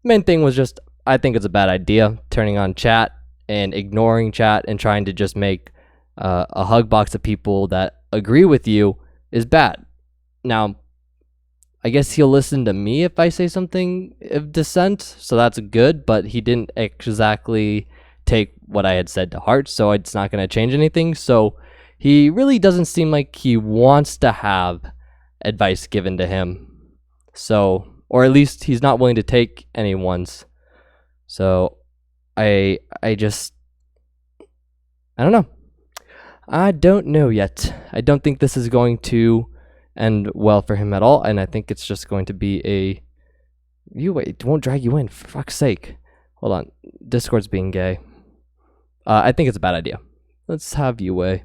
main thing was just, I think it's a bad idea, turning on chat and ignoring chat and trying to just make a hug box of people that agree with you is bad. Now, I guess he'll listen to me if I say something of dissent, so that's good, but he didn't exactly take what I had said to heart, so it's not going to change anything. So he really doesn't seem like he wants to have advice given to him. So, or at least he's not willing to take anyone's. So I don't know. I don't know yet. I don't think this is going to end well for him at all, and I think it's just going to be it won't drag you in, for fuck's sake. Hold on. Discord's being gay. I think it's a bad idea. Let's have Yue.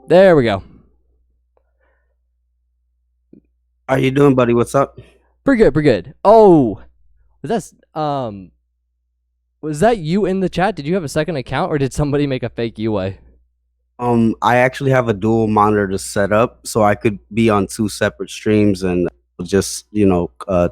There we go. How you doing, buddy? What's up? Pretty good. Oh, was that you in the chat? Did you have a second account, or did somebody make a fake Yue? I actually have a dual monitor set up, so I could be on 2 separate streams and just,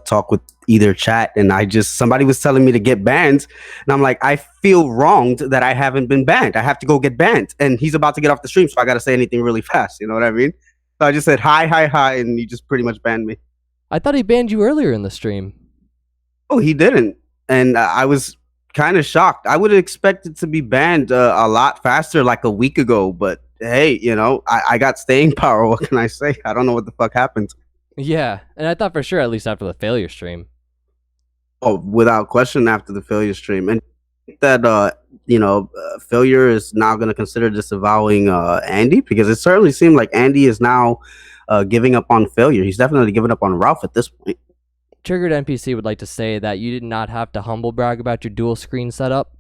talk with either chat. And somebody was telling me to get banned, and I'm like, I feel wronged that I haven't been banned. I have to go get banned, and he's about to get off the stream, so I got to say anything really fast. You know what I mean? So I just said hi, and he just pretty much banned me. I thought he banned you earlier in the stream. Oh, he didn't, and I was kind of shocked. I would have expected to be banned a lot faster, like a week ago. But hey, I got staying power. What can I say? I don't know what the fuck happened. Yeah, and I thought for sure, at least after the failure stream. Oh, without question, after the failure stream, and that failure is now going to consider disavowing Andy, because it certainly seemed like Andy is now giving up on failure. He's definitely giving up on Ralph at this point. Triggered NPC would like to say that you did not have to humble brag about your dual screen setup.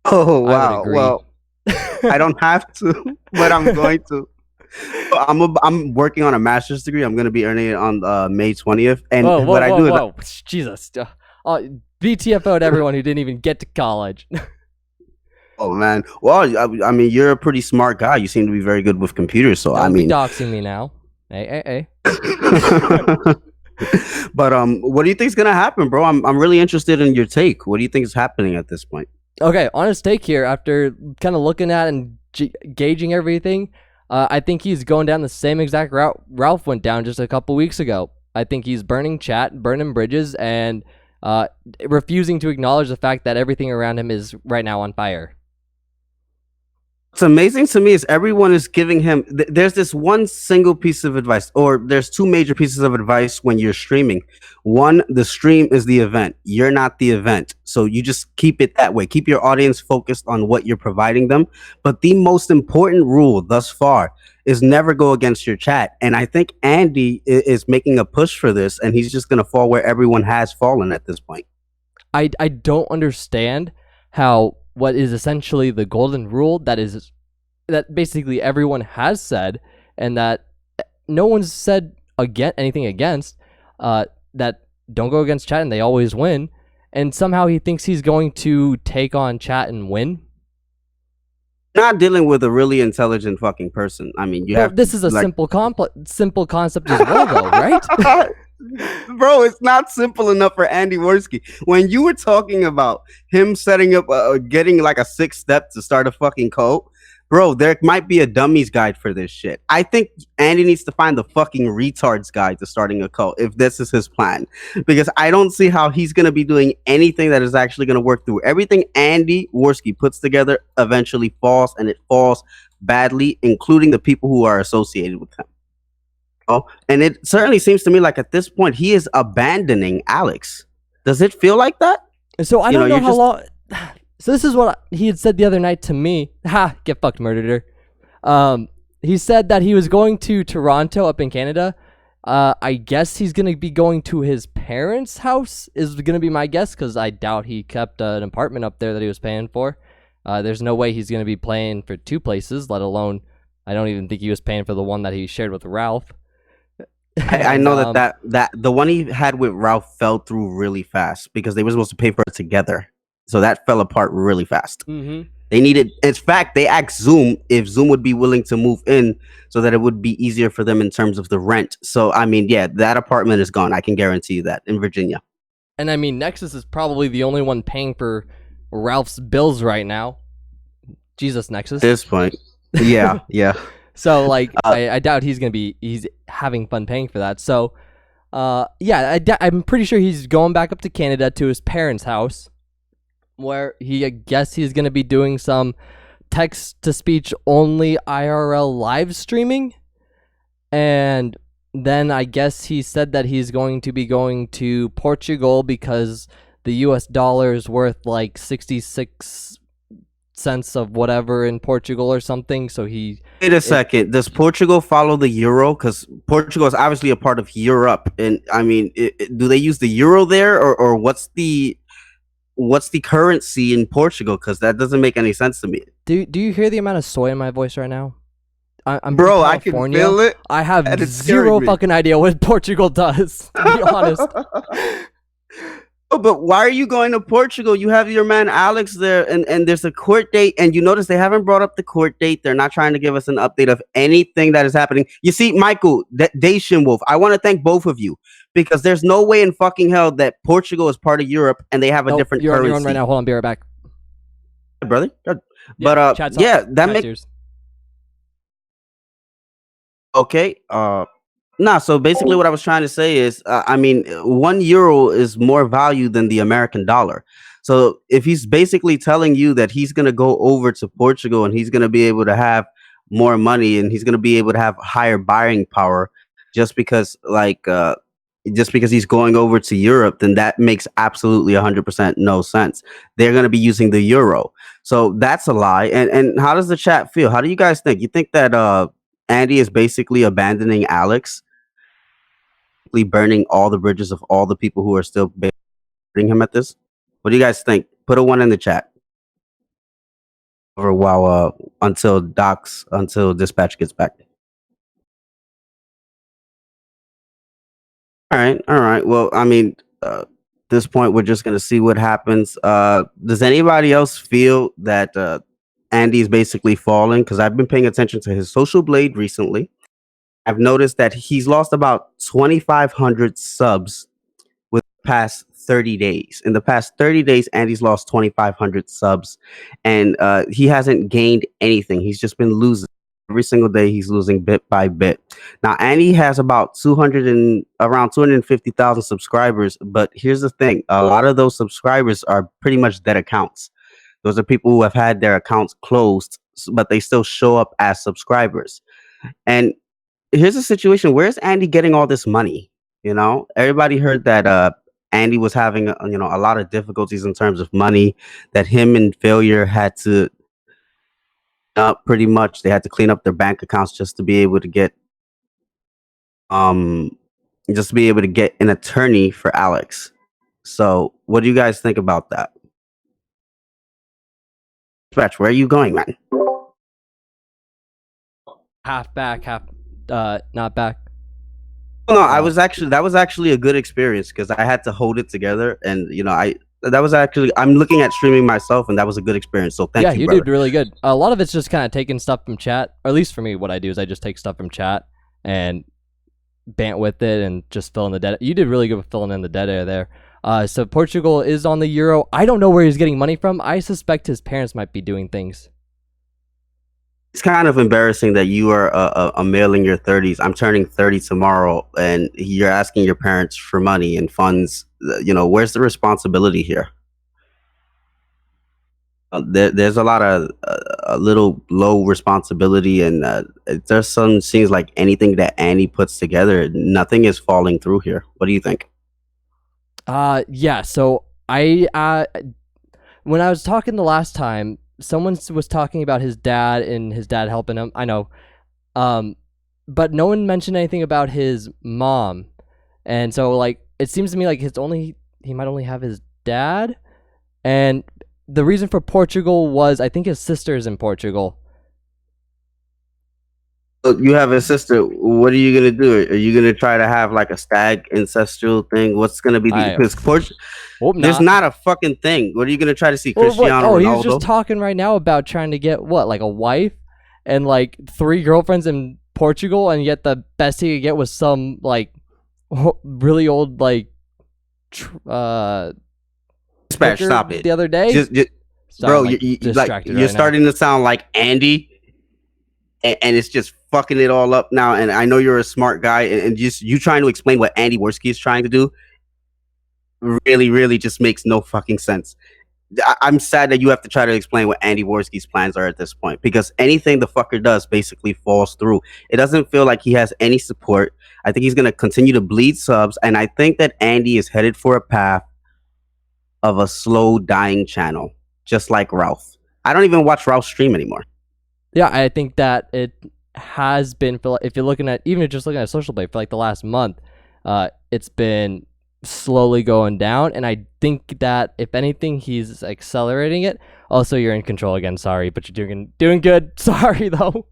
Oh, wow. Well, I don't have to, but I'm going to. I'm working on a master's degree. I'm going to be earning it on May 20th. And whoa. Jesus. BTFO'd everyone who didn't even get to college. Oh, man. Well, I mean, you're a pretty smart guy. You seem to be very good with computers. So, Don't be doxing me now. Hey. But what do you think is gonna happen, bro? I'm really interested in your take. What do you think is happening at this point? Okay, honest take here. After kind of looking at and gauging everything, I think he's going down the same exact route Ralph went down just a couple weeks ago. I think he's burning chat, burning bridges, and refusing to acknowledge the fact that everything around him is right now on fire. What's amazing to me is everyone is giving him, there's this one single piece of advice, or there's 2 major pieces of advice when you're streaming. One, the stream is the event. You're not the event. So you just keep it that way. Keep your audience focused on what you're providing them. But the most important rule thus far is never go against your chat. And I think Andy is making a push for this, and he's just going to fall where everyone has fallen at this point. I don't understand how what is essentially the golden rule that basically everyone has said, and that no one's said anything against, that don't go against chat and they always win, and somehow he thinks he's going to take on chat and win. Not dealing with a really intelligent fucking person. I mean, this is a simple concept as well, though, right? Bro, it's not simple enough for Andy Worski. When you were talking about him setting up, getting like a 6 step to start a fucking cult, Bro, there might be a dummies guide for this shit. I think Andy needs to find the fucking retards guide to starting a cult if this is his plan. Because I don't see how he's going to be doing anything that is actually going to work through. Everything Andy Worski puts together eventually falls, and it falls badly, including the people who are associated with him. Oh, and it certainly seems to me like at this point he is abandoning Alex. Does it feel like that? So I don't know you're how long. So this is what he had said the other night to me. Ha! Get fucked, murderer. He said that he was going to Toronto up in Canada. I guess he's gonna be going to his parents' house. Is gonna be my guess, because I doubt he kept an apartment up there that he was paying for. There's no way he's gonna be paying for two places, let alone. I don't even think he was paying for the one that he shared with Ralph. I know that the one he had with Ralph fell through really fast because they were supposed to pay for it together. So that fell apart really fast. Mm-hmm. They needed, in fact, they asked Zoom if Zoom would be willing to move in so that it would be easier for them in terms of the rent. So, I mean, yeah, that apartment is gone. I can guarantee you that in Virginia. And I mean, Nexus is probably the only one paying for Ralph's bills right now. Jesus, Nexus. At this point. Yeah, yeah. So, like, I doubt he's having fun paying for that. So, yeah, I'm pretty sure he's going back up to Canada to his parents' house, where I guess he's going to be doing some text-to-speech only IRL live streaming. And then I guess he said that he's going to be going to Portugal because the US dollar is worth like 66 cents of whatever in Portugal or something. So he... Wait a second. Does Portugal follow the euro? Because Portugal is obviously a part of Europe. And I mean, do they use the euro there, or what's the currency in Portugal? Because that doesn't make any sense to me. Do you hear the amount of soy in my voice right now? I'm Bro, from I can California. feel it. I have and it's zero scaring me. fucking idea what Portugal does, to be honest. Oh, but why are you going to Portugal? You have your man Alex there, and there's a court date, and you notice they haven't brought up the court date. They're not trying to give us an update of anything that is happening. You see, Michael, Dacian Wolf, I want to thank both of you, because there's no way in fucking hell that Portugal is part of Europe and they have a different you're currency. on right now. Hold on, be right back. Brother. Good. Yeah, But chat's yeah, up. that Chat's makes yours. okay. So basically what I was trying to say is, I mean, €1 is more value than the American dollar. So if he's basically telling you that he's going to go over to Portugal and he's going to be able to have more money and he's going to be able to have higher buying power just because he's going over to Europe, then that makes absolutely 100% no sense. They're going to be using the euro. So that's a lie. And how does the chat feel? How do you guys think? You think that Andy is basically abandoning Alex, burning all the bridges of all the people who are still supporting him at this? What do you guys think? Put a 1 in the chat. Over while until dispatch gets back. All right. Well, I mean, at this point, we're just gonna see what happens. Does anybody else feel that Andy's basically falling? Because I've been paying attention to his social blade recently. I've noticed that he's lost about 2,500 subs with the past 30 days. In the past 30 days, Andy's lost 2,500 subs, and he hasn't gained anything. He's just been losing. Every single day, he's losing bit by bit. Now, Andy has about around 250,000 subscribers, but here's the thing. A lot of those subscribers are pretty much dead accounts. Those are people who have had their accounts closed, but they still show up as subscribers. And here's the situation. Where's Andy getting all this money? You know, everybody heard that Andy was having a lot of difficulties in terms of money, that him and Failure had to pretty much they had to clean up their bank accounts just to be able to get an attorney for Alex. So what do you guys think about that? Scratch, where are you going, man? Half back, half not back. No, that was actually a good experience because I had to hold it together, and I'm looking at streaming myself, and that was a good experience. So thank you. Yeah, you brother. did really good. A lot of it's just kind of taking stuff from chat, or at least for me, what I do is I just take stuff from chat and bant with it and just fill in the dead. You did really good with filling in the dead air there. So Portugal is on the euro. I don't know where he's getting money from. I suspect his parents might be doing things. It's kind of embarrassing that you are a male in your 30s. I'm turning 30 tomorrow, and you're asking your parents for money and funds. Where's the responsibility here? There's a lot of a little low responsibility, and there's some seems like anything that Annie puts together, nothing is falling through here. What do you think? Yeah. So I when I was talking the last time, someone was talking about his dad and his dad helping him. I know, but no one mentioned anything about his mom, and so like it seems to me like he might only have his dad, and the reason for Portugal was I think his sister's in Portugal. So you have a sister. What are you gonna do? Are you gonna try to have like a stag ancestral thing? What's gonna be I because hope there's not. not a fucking thing. What are you gonna try to see? Well, what? Cristiano Oh, he was just Ronaldo? talking right now about trying to get what, like a wife and like 3 girlfriends in Portugal, and yet the best he could get was some like really old like Dispatch, hooker stop it. the other day. Just Sorry, bro, I'm like like distracted you're right now. starting to sound like Andy, and it's just fucking it all up now. And I know you're a smart guy, and just you trying to explain what Andy Worski is trying to do really, really just makes no fucking sense. I'm sad that you have to try to explain what Andy Worski's plans are at this point, because anything the fucker does basically falls through. It doesn't feel like he has any support. I think he's going to continue to bleed subs, and I think that Andy is headed for a path of a slow dying channel, just like Ralph. I don't even watch Ralph stream anymore. Yeah, I think that it has been for, if you're looking at even just looking at Social Blade for like the last month, it's been slowly going down, and I think that if anything, he's accelerating it. Also, you're in control again. Sorry, but you're doing good. Sorry though.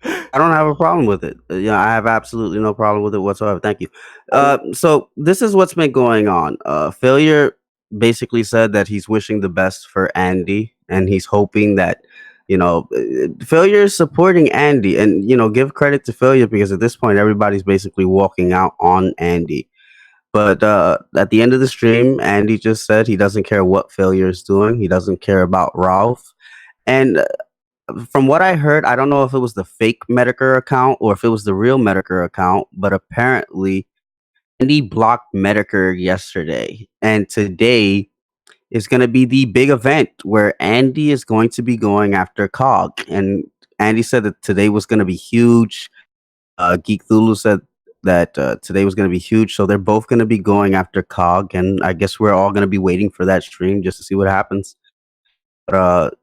I don't have a problem with it. I have absolutely no problem with it whatsoever. Thank you. So this is what's been going on. Failure basically said that he's wishing the best for Andy, and he's hoping that Failure is supporting Andy, and give credit to Failure, because at this point everybody's basically walking out on Andy. But at the end of the stream, Andy just said he doesn't care what Failure is doing. He doesn't care about Ralph. And from what I heard, I don't know if it was the fake Medicare account or if it was the real Medicare account, but apparently Andy blocked Medicare yesterday. And today is going to be the big event where Andy is going to be going after Cog. And Andy said that today was going to be huge. Geek Thulu said that today was going to be huge. So they're both going to be going after Cog. And I guess we're all going to be waiting for that stream just to see what happens. But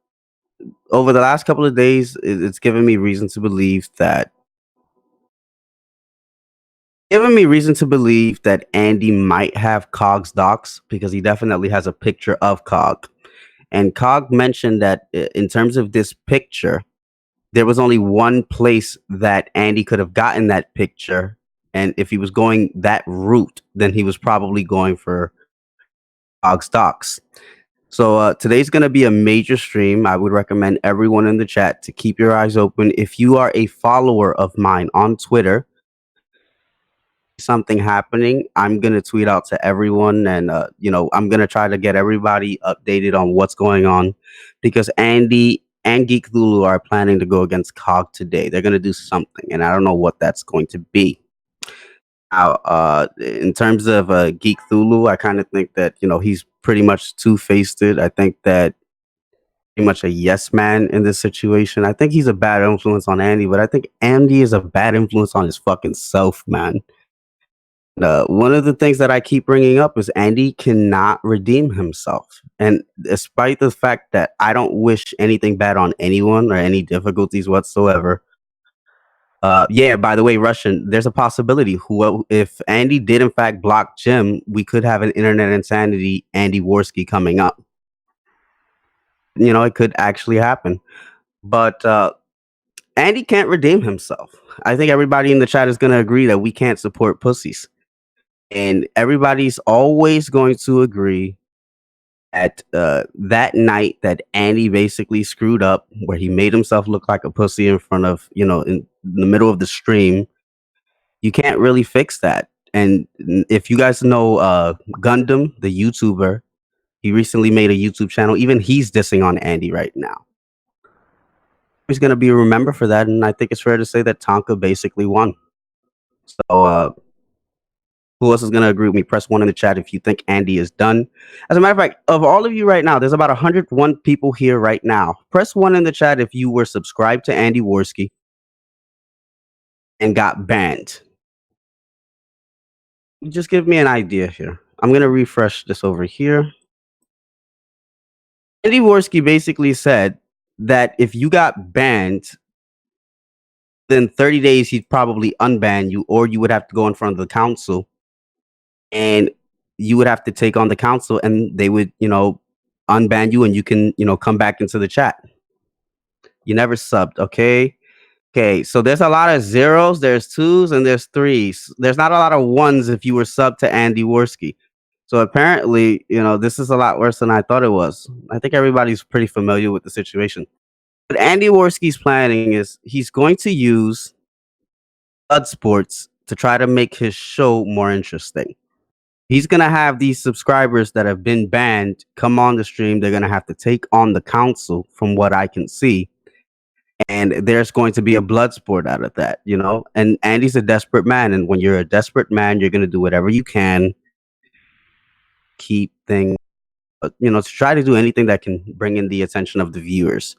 over the last couple of days, it's given me reason to believe that Andy might have Cog's docs, because he definitely has a picture of Cog. And Cog mentioned that in terms of this picture, there was only one place that Andy could have gotten that picture. And if he was going that route, then he was probably going for Cog's docs. So today's going to be a major stream. I would recommend everyone in the chat to keep your eyes open. If you are a follower of mine on Twitter, something happening, I'm going to tweet out to everyone, and I'm going to try to get everybody updated on what's going on, because Andy and Geek Lulu are planning to go against Cog today. They're going to do something, and I don't know what that's going to be. Now, in terms of Geek Thulu, I kind of think that he's pretty much two-faced. I think that pretty much a yes man in this situation. I think he's a bad influence on Andy, but I think Andy is a bad influence on his fucking self, man. One of the things that I keep bringing up is Andy cannot redeem himself. And despite the fact that I don't wish anything bad on anyone or any difficulties whatsoever, yeah, by the way, Russian, there's a possibility if Andy did in fact block Jim, we could have an internet insanity Andy Worski coming up. It could actually happen. But Andy can't redeem himself. I think everybody in the chat is going to agree that we can't support pussies. And everybody's always going to agree at that night that Andy basically screwed up, where he made himself look like a pussy in front of, in the middle of the stream. You can't really fix that. And if you guys know Gundam, the YouTuber, he recently made a YouTube channel. Even he's dissing on Andy right now. He's going to be remembered for that, and I think it's fair to say that Tonka basically won. So, who else is going to agree with me? Press 1 in the chat if you think Andy is done. As a matter of fact, of all of you right now, there's about 101 people here right now. Press 1 in the chat if you were subscribed to Andy Worski and got banned. Just give me an idea here. I'm going to refresh this over here. Andy Worski basically said that if you got banned, then 30 days he'd probably unban you, or you would have to go in front of the council and you would have to take on the council and they would, unban you and you can, come back into the chat. You never subbed, okay? Okay, so there's a lot of zeros, there's twos, and there's threes. There's not a lot of ones if you were subbed to Andy Worski. So apparently, this is a lot worse than I thought it was. I think everybody's pretty familiar with the situation. What Andy Worski's planning is he's going to use blood sports to try to make his show more interesting. He's going to have these subscribers that have been banned come on the stream. They're going to have to take on the council from what I can see. And there's going to be a blood sport out of that, And Andy's a desperate man. And when you're a desperate man, you're going to do whatever you can. Keep things, to try to do anything that can bring in the attention of the viewers.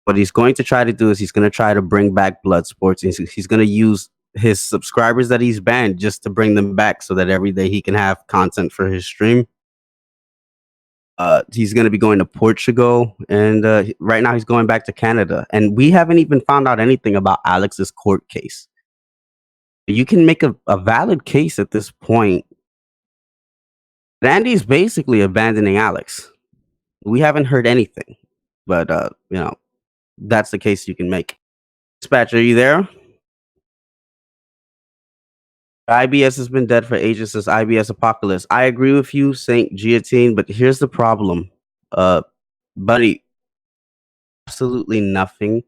What he's going to try to do is he's going to try to bring back blood sports. He's going to use his subscribers that he's banned just to bring them back so that every day he can have content for his stream. He's going to be going to Portugal, and right now he's going back to Canada. And we haven't even found out anything about Alex's court case. You can make a valid case at this point. Andy's basically abandoning Alex. We haven't heard anything, but that's the case you can make. Dispatch, are you there? IBS has been dead for ages since IBS Apocalypse. I agree with you, Saint Guillotine, but here's the problem. Buddy, absolutely nothing.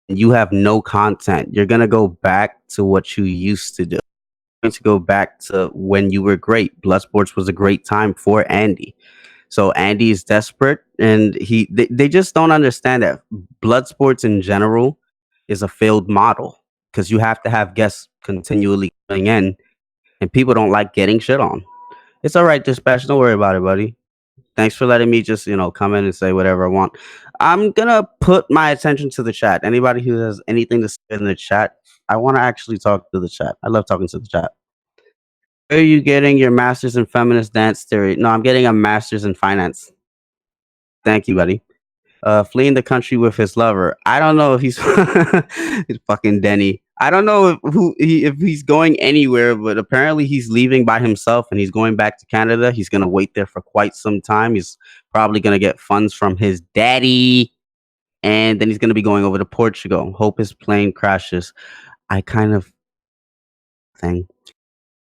You have no content. You're going to go back to what you used to do. You're going to go back to when you were great. Bloodsports was a great time for Andy. So Andy is desperate, and they just don't understand that Bloodsports in general is a failed model because you have to have guests continually coming in, and people don't like getting shit on. It's all right, Dispatch. Don't worry about it, buddy. Thanks for letting me just, come in and say whatever I want. I'm going to put my attention to the chat. Anybody who has anything to say in the chat, I want to actually talk to the chat. I love talking to the chat. Where are you getting your master's in feminist dance theory? No, I'm getting a master's in finance. Thank you, buddy. Fleeing the country with his lover. I don't know if he's he's fucking Denny. I don't know if he's going anywhere, but apparently he's leaving by himself and he's going back to Canada. He's gonna wait there for quite some time. He's probably gonna get funds from his daddy, and then he's gonna be going over to Portugal. Hope his plane crashes. I kind of thing.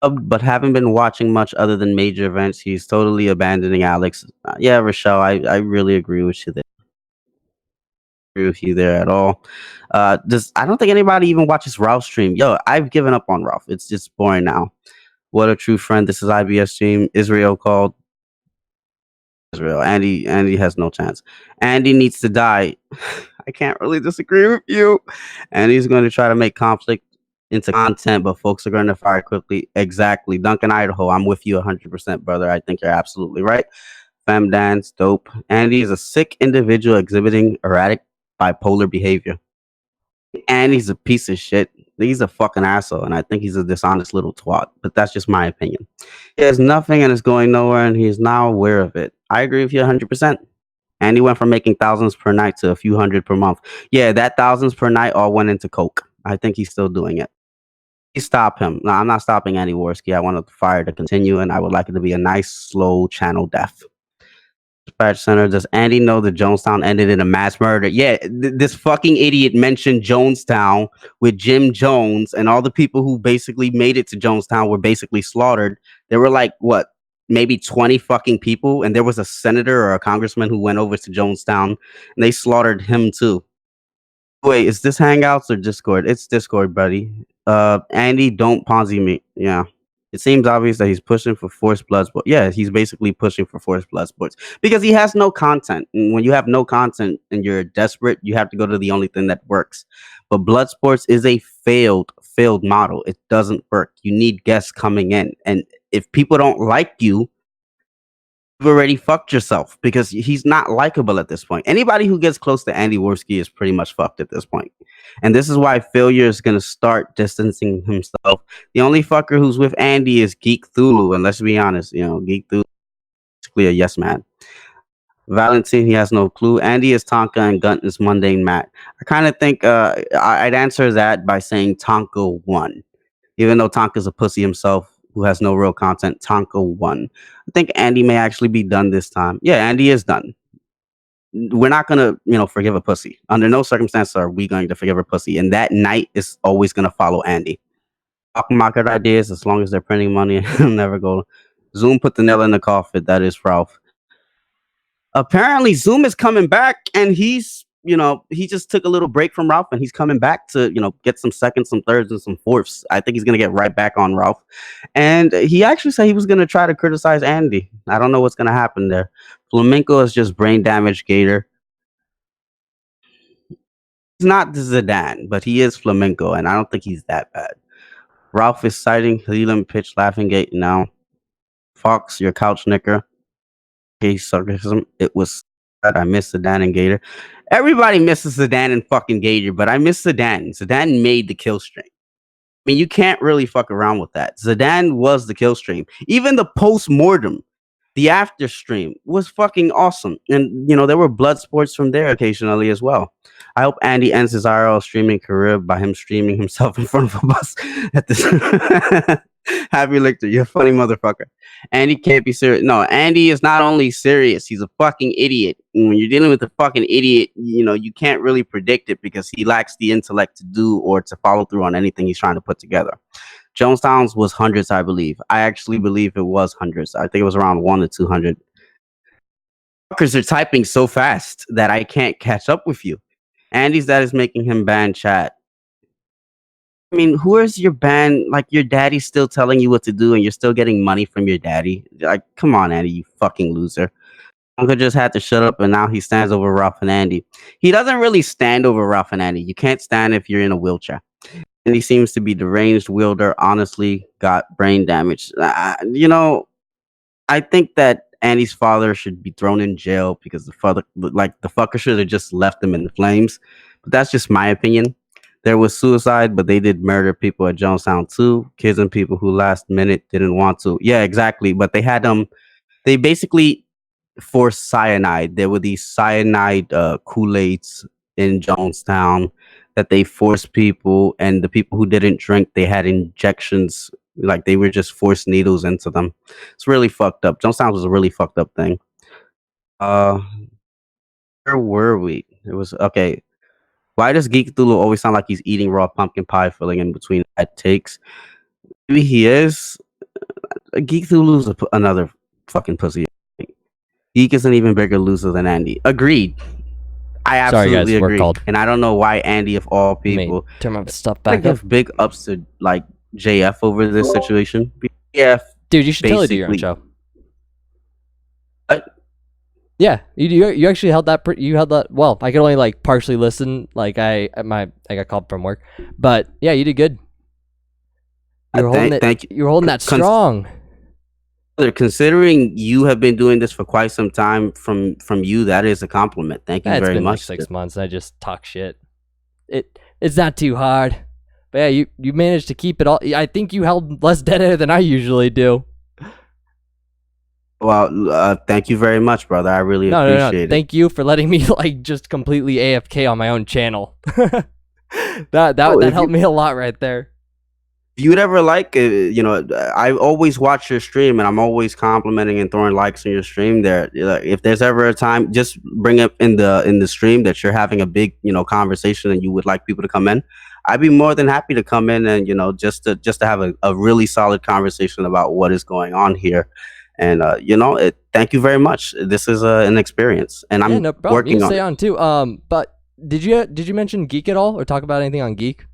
But haven't been watching much other than major events. He's totally abandoning Alex. Yeah, Rochelle, I really agree with you there. With you there at all. I don't think anybody even watches Ralph's stream. Yo, I've given up on Ralph. It's just boring now. What a true friend. This is IBS stream. Israel called. Israel. Andy has no chance. Andy needs to die. I can't really disagree with you. Andy's going to try to make conflict into content, but folks are going to fire quickly. Exactly. Duncan, Idaho. I'm with you 100%, brother. I think you're absolutely right. Fem dance, dope. Andy is a sick individual exhibiting erratic bipolar behavior. And he's a piece of shit. He's a fucking asshole, and I think he's a dishonest little twat. But that's just my opinion. He has nothing and is going nowhere, and he is now aware of it. I agree with you 100%. And he went from making thousands per night to a few hundred per month. Yeah, that thousands per night all went into coke. I think he's still doing it. Please stop him. No, I'm not stopping Andy Worski. I want the fire to continue, and I would like it to be a nice, slow channel death. Dispatch Center, does Andy know that Jonestown ended in a mass murder? Yeah, this fucking idiot mentioned Jonestown with Jim Jones, and all the people who basically made it to Jonestown were basically slaughtered. There were like, what, maybe 20 fucking people, and there was a senator or a congressman who went over to Jonestown, and they slaughtered him too. Wait, is this Hangouts or Discord? It's Discord, buddy. Andy, don't Ponzi me. Yeah. It seems obvious that he's pushing for forced blood sports. Yeah, he's basically pushing for forced blood sports because he has no content. And when you have no content and you're desperate, you have to go to the only thing that works. But blood sports is a failed model. It doesn't work. You need guests coming in, and if people don't like you, you've already fucked yourself because he's not likable at this point. Anybody who gets close to Andy Worski is pretty much fucked at this point. And this is why failure is going to start distancing himself. The only fucker who's with Andy is Geek Thulu. And let's be honest, Geek Thulu is basically a yes man. Valentine, he has no clue. Andy is Tonka and Gunt is Mundane Matt. I kind of think I'd answer that by saying Tonka won. Even though Tonka's a pussy himself who has no real content, Tonka won. I think Andy may actually be done this time. Yeah, Andy is done. We're not gonna, forgive a pussy. Under no circumstances are we going to forgive a pussy. And that night is always gonna follow Andy. Talking about good ideas, as long as they're printing money, it'll never go. Zoom put the nail in the coffin. That is Ralph. Apparently, Zoom is coming back, and he's, he just took a little break from Ralph, and he's coming back to, get some seconds, some thirds, and some fourths. I think he's gonna get right back on Ralph. And he actually said he was gonna try to criticize Andy. I don't know what's gonna happen there. Flamenco is just brain damaged Gator. He's not Zidane, but he is Flamenco, and I don't think he's that bad. Ralph is citing Leland pitch laughing gate now. Fox, your couch knicker. Okay, sarcasm. It was sad. I miss Zidane and Gator. Everybody misses Zidane and fucking Gator, but I miss Zidane. Zidane made the kill stream. I mean, you can't really fuck around with that. Zidane was the kill stream. Even the post-mortem, the after stream was fucking awesome. And, there were blood sports from there occasionally as well. I hope Andy ends his IRL streaming career by him streaming himself in front of a bus at this. Happy Lictor, you're a funny motherfucker. Andy can't be serious. No, Andy is not only serious, he's a fucking idiot. And when you're dealing with a fucking idiot, you can't really predict it because he lacks the intellect to do or to follow through on anything he's trying to put together. Jonestown's was hundreds, I believe. I actually believe it was hundreds. I think it was around 1 to 200. Fuckers are typing so fast that I can't catch up with you. Andy's dad is making him ban chat. I mean, who is your ban? Like, your daddy's still telling you what to do and you're still getting money from your daddy. Like, come on, Andy, you fucking loser. Uncle just had to shut up and now he stands over Ralph and Andy. He doesn't really stand over Ralph and Andy. You can't stand if you're in a wheelchair. And he seems to be deranged wielder, honestly got brain damage. I think that Andy's father should be thrown in jail because the fucker should have just left him in the flames. But that's just my opinion. There was suicide, but they did murder people at Jonestown too. Kids and people who last minute didn't want to. Yeah, exactly. But they had they basically forced cyanide. There were these cyanide Kool-Aids in Jonestown that they forced people, and the people who didn't drink, they had injections, like they were just forced needles into them. It's really fucked up. Jonestown was a really fucked up thing. Where were we? It was okay. Why does Geek Thulu always sound like he's eating raw pumpkin pie filling in between bad takes? Maybe he is. Geek Thulu's another fucking pussy. Geek is an even bigger loser than Andy. Agreed. I absolutely agree. Called. And I don't know why Andy, of all people, turn my stuff back up. Big ups to like JF over this situation. JF, dude, you should totally do your own show. Yeah, you actually held that. You held that well. I could only like partially listen. Like I got called from work, but yeah, you did good. You were holding it. You were holding that strong. Considering you have been doing this for quite some time, from you, that is a compliment. Thank you very much. Like 6 months. I just talk shit. It's not too hard, but yeah, you managed to keep it all. I think you held less dead air than I usually do. Well, thank you very much, brother. I really appreciate it. Thank you for letting me like just completely AFK on my own channel. that helped me a lot right there. If you would ever like, I always watch your stream and I'm always complimenting and throwing likes on your stream there. If there's ever a time, just bring up in the stream that you're having a big, conversation and you would like people to come in. I'd be more than happy to come in and, just to have a really solid conversation about what is going on here. And thank you very much. This is an experience, and I'm working on. Stay on too. But did you mention Geek at all, or talk about anything on Geek?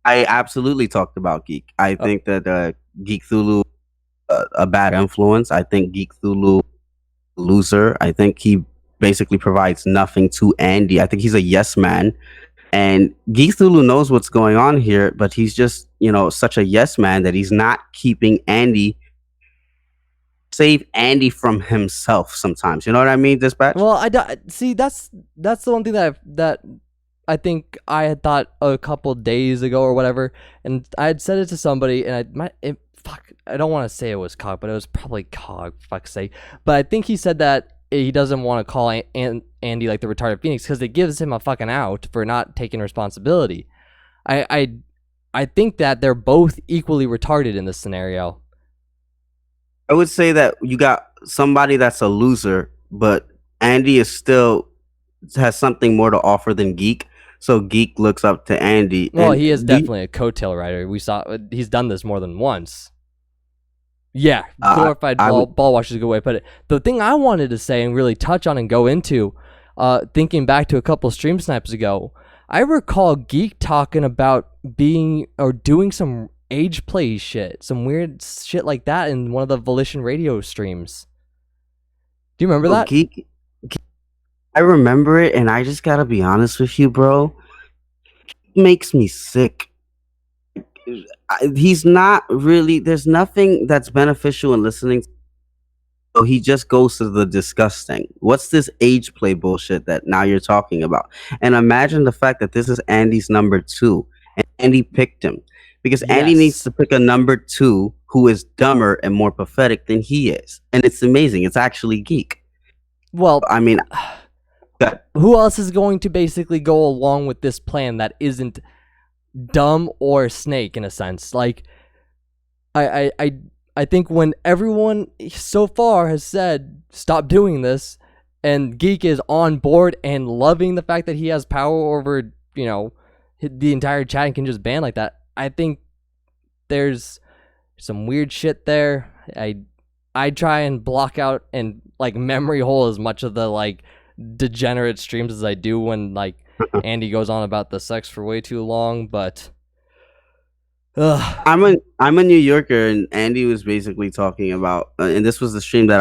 I absolutely talked about Geek. I think that Geek Thulu a bad influence. I think Geek Thulu loser. I think he basically provides nothing to Andy. I think he's a yes man. And Geek Thulu knows what's going on here, but he's just, such a yes man that he's not keeping Andy, save Andy from himself sometimes. You know what I mean, Dispatch? Well, see. That's the one thing that I think I had thought a couple days ago or whatever, and I had said it to somebody, and I don't want to say it was Cog, but it was probably Cog, for fuck's sake. But I think he said that he doesn't want to call Andy like the retarded Phoenix because it gives him a fucking out for not taking responsibility. I think that they're both equally retarded in this scenario. I would say that you got somebody that's a loser, but Andy has something more to offer than Geek. So Geek looks up to Andy. Well, he is definitely a coattail rider. We saw he's done this more than once. Yeah, glorified ball wash is a good way to put it. The thing I wanted to say and really touch on and go into, thinking back to a couple stream snipes ago, I recall Geek talking about being or doing some age play shit, some weird shit like that in one of the Volition radio streams. Do you remember that? Geek, I remember it, and I just gotta be honest with you, bro. It makes me sick. He's not really. There's nothing that's beneficial in listening. So he just goes to the disgusting. What's this age play bullshit that now you're talking about? And imagine the fact that this is Andy's number 2, and Andy picked him because Andy needs to pick a number 2 who is dumber and more pathetic than he is, and it's amazing. It's actually Geek. Well, I mean, who else is going to basically go along with this plan that isn't dumb or Snake in a sense? Like, I think when everyone so far has said stop doing this, and Geek is on board and loving the fact that he has power over the entire chat and can just ban like that, I think there's some weird shit there. I try and block out and like memory hole as much of the like degenerate streams as I do when like Andy goes on about the sex for way too long, but I'm a New Yorker, and Andy was basically talking about, and this was the stream that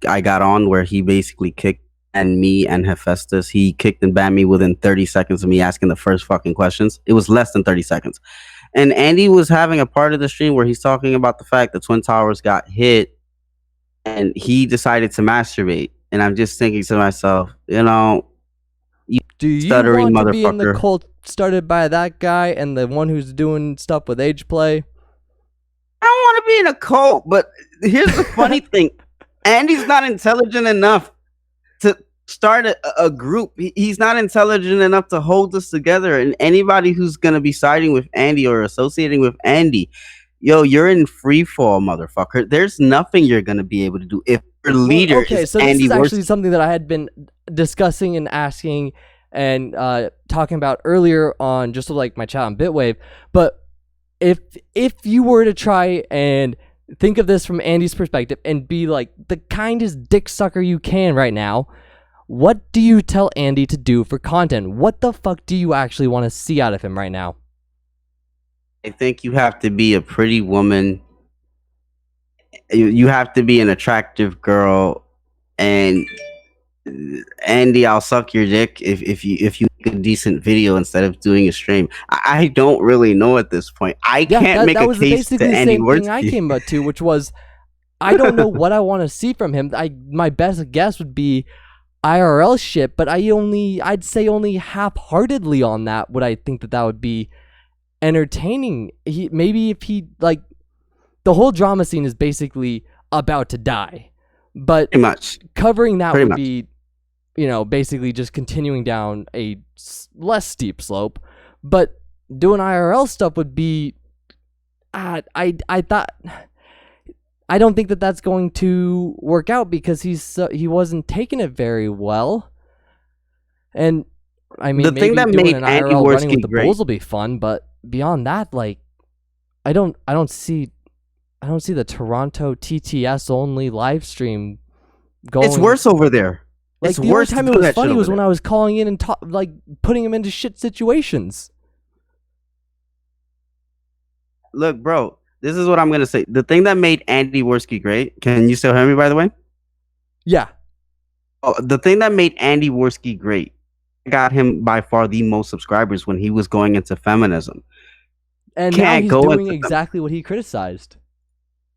I got on where he basically kicked and me and Hephaestus. He kicked and banned me within 30 seconds of me asking the first fucking questions. It was less than 30 seconds. And Andy was having a part of the stream where he's talking about the fact that Twin Towers got hit and he decided to masturbate. And I'm just thinking to myself, you do you stuttering want to be in the motherfucker. cult started by that guy and the one who's doing stuff with age play? I don't want to be in a cult, but here's the funny thing. Andy's not intelligent enough to start a group. He's not intelligent enough to hold us together. And anybody who's going to be siding with Andy or associating with Andy, you're in free fall, motherfucker. There's nothing you're going to be able to do. If your leader is so Andy this is actually Worth- something that I had been discussing and asking and talking about earlier on just like my chat on Bitwave. But if you were to try and think of this from Andy's perspective and be like the kindest dick sucker you can right now, what do you tell Andy to do for content? What the fuck do you actually want to see out of him right now? I think you have to be a pretty woman. You have to be an attractive girl, and Andy, I'll suck your dick if you make a decent video instead of doing a stream. I don't really know at this point. I can't make a case to Andy same thing I came up to, which was I don't know what I want to see from him. My best guess would be IRL shit, but I'd say only half-heartedly on that would I think that would be entertaining. Maybe if he like the whole drama scene is basically about to die, but pretty much covering that pretty would much. be basically just continuing down a less steep slope. But doing IRL stuff would be I thought I don't think that that's going to work out because he wasn't taking it very well. And I mean, The maybe thing that doing made an Andy IRL running with Worski the great- Bulls will be fun, but beyond that, like, I don't see the Toronto TTS only live stream going. It's worse over there. Like It's the only worse time to it do was that shit funny over was when there. I was calling in and like putting him into shit situations. Look, bro, This is what I'm gonna say. The thing that made Andy Worski great. Can you still hear me? By the way, Yeah. the thing that made Andy Worski great got him by far the most subscribers when he was going into feminism. And now Can't he's go doing into exactly what he criticized.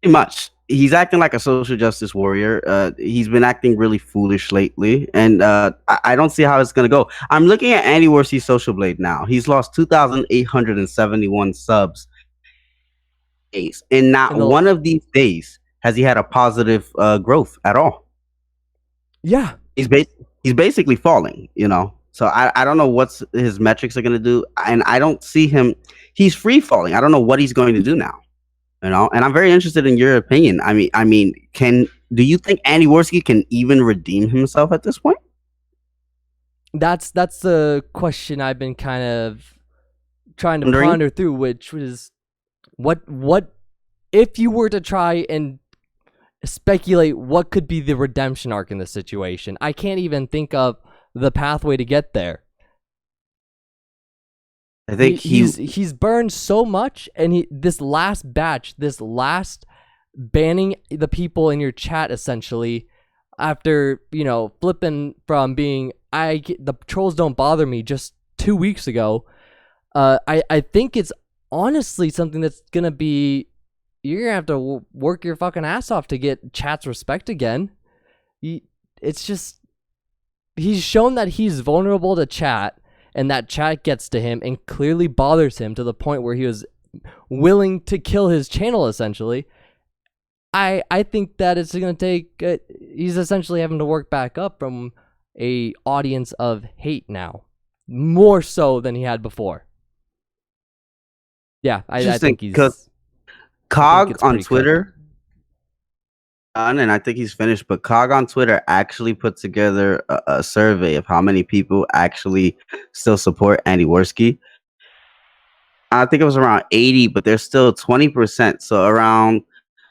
pretty much. He's acting like a social justice warrior. He's been acting really foolish lately, and I don't see how it's gonna go. I'm looking at Andy Worski's Social Blade now. He's lost 2,871 subs days, and not In the one of these days has he had a positive growth at all. yeah, He's basically falling, you know. So I don't know what's his metrics are gonna do, and I don't see him. He's free falling. I don't know what he's going to do now, you know. And I'm very interested in your opinion. Do you think Andy Worski can even redeem himself at this point? that's the question I've been kind of trying to Wondering? ponder through, which was what if you were to try and speculate what could be the redemption arc in this situation. I can't even think of the pathway to get there. I think he's burned so much, and this last banning the people in your chat essentially, after flipping from being the trolls don't bother me just 2 weeks ago. I think it's honestly something that's gonna be, you're gonna have to work your fucking ass off to get chat's respect again. It's just, he's shown that he's vulnerable to chat, and that chat gets to him and clearly bothers him to the point where he was willing to kill his channel essentially. I think that it's gonna take he's essentially having to work back up from a audience of hate now, more so than he had before. Yeah, I think he's Cog on Twitter, and I think he's finished. But Cog on Twitter actually put together a survey of how many people actually still support Andy Worski. I think it was around 80, but there's still 20%. So around,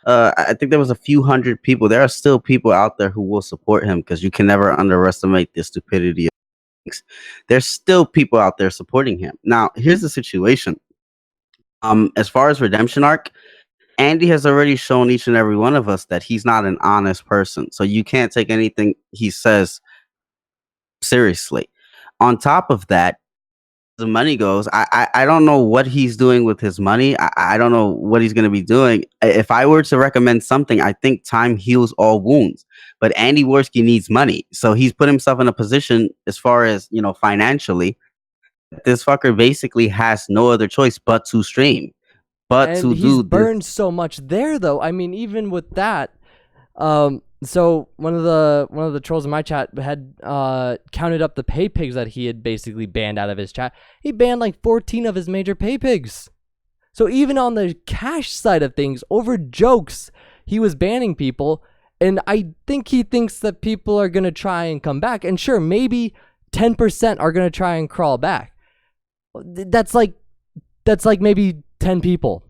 I think there was a few hundred people. There are still people out there who will support him, because you can never underestimate the stupidity of things. There's still people out there supporting him. Now, here's the situation. As far as redemption arc, Andy has already shown each and every one of us that he's not an honest person. So you can't take anything he says seriously. On top of that, the money goes, I don't know what he's doing with his money. I don't know what he's going to be doing. If I were to recommend something, I think time heals all wounds. But Andy Worski needs money. So he's put himself in a position, as far as, financially, this fucker basically has no other choice but to stream. But and to he's do burned so much there, though. I mean, even with that, so one of the trolls in my chat had counted up the pay pigs that he had basically banned out of his chat. He banned like 14 of his major pay pigs. So even on the cash side of things, over jokes, he was banning people. And I think he thinks that people are gonna try and come back. And sure, maybe 10% are gonna try and crawl back. That's like maybe 10 people.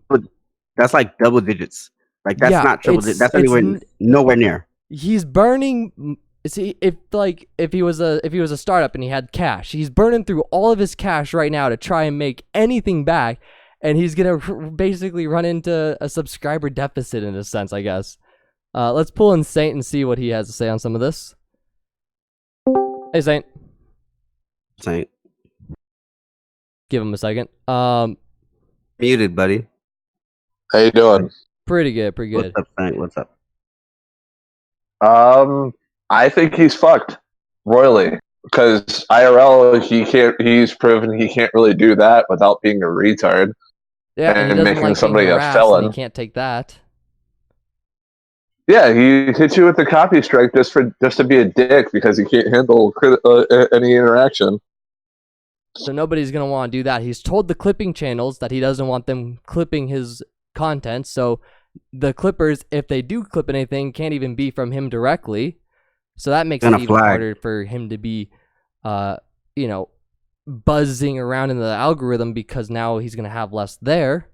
That's like double digits. Like, that's not triple digits. That's nowhere near. He's burning. See, if he was a startup and he had cash, he's burning through all of his cash right now to try and make anything back, and he's gonna basically run into a subscriber deficit in a sense, I guess. Let's pull in Saint and see what he has to say on some of this. Hey, Saint. Saint. Give him a second. Muted, buddy. How you doing? Pretty good. What's up, Saint? What's up? I think he's fucked royally, because IRL he's proven he can't really do that without being a retard. Yeah, and he doesn't making like somebody being a harassed, felon. and he can't take that. Yeah, he hits you with the copy strike just to be a dick, because he can't handle any interaction. So nobody's going to want to do that. He's told the clipping channels that he doesn't want them clipping his content. So the clippers, if they do clip anything, can't even be from him directly. So that makes it even harder for him to be, buzzing around in the algorithm, because now he's going to have less there.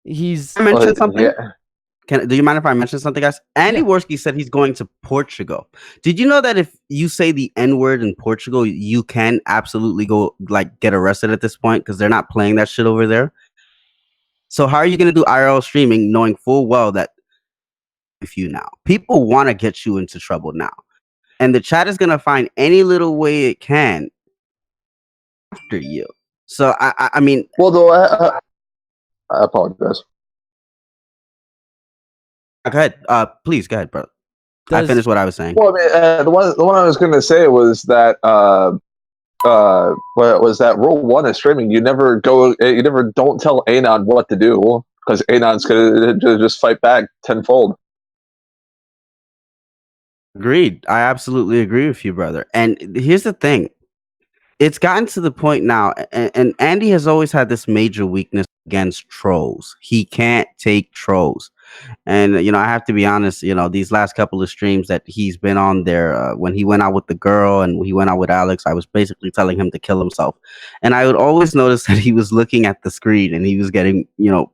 He's... Can I mention something? Yeah. Do you mind if I mention something, guys? Andy Worski said he's going to Portugal. Did you know that if you say the N-word in Portugal, you can absolutely go, get arrested at this point, because they're not playing that shit over there? So how are you going to do IRL streaming knowing full well that if you now people want to get you into trouble now, and the chat is going to find any little way it can after you. So I mean, Well, though, I apologize. go ahead. Please go ahead, brother. I Does finished what I was saying. Well, I mean, the one I was going to say was that what was that rule one of streaming? You never don't tell Anon what to do because Anon's going to just fight back tenfold. Agreed. I absolutely agree with you, brother. And here's the thing. It's gotten to the point now, and Andy has always had this major weakness against trolls. He can't take trolls. And, I have to be honest, these last couple of streams that he's been on there, when he went out with the girl and he went out with Alex, I was basically telling him to kill himself. And I would always notice that he was looking at the screen and he was getting,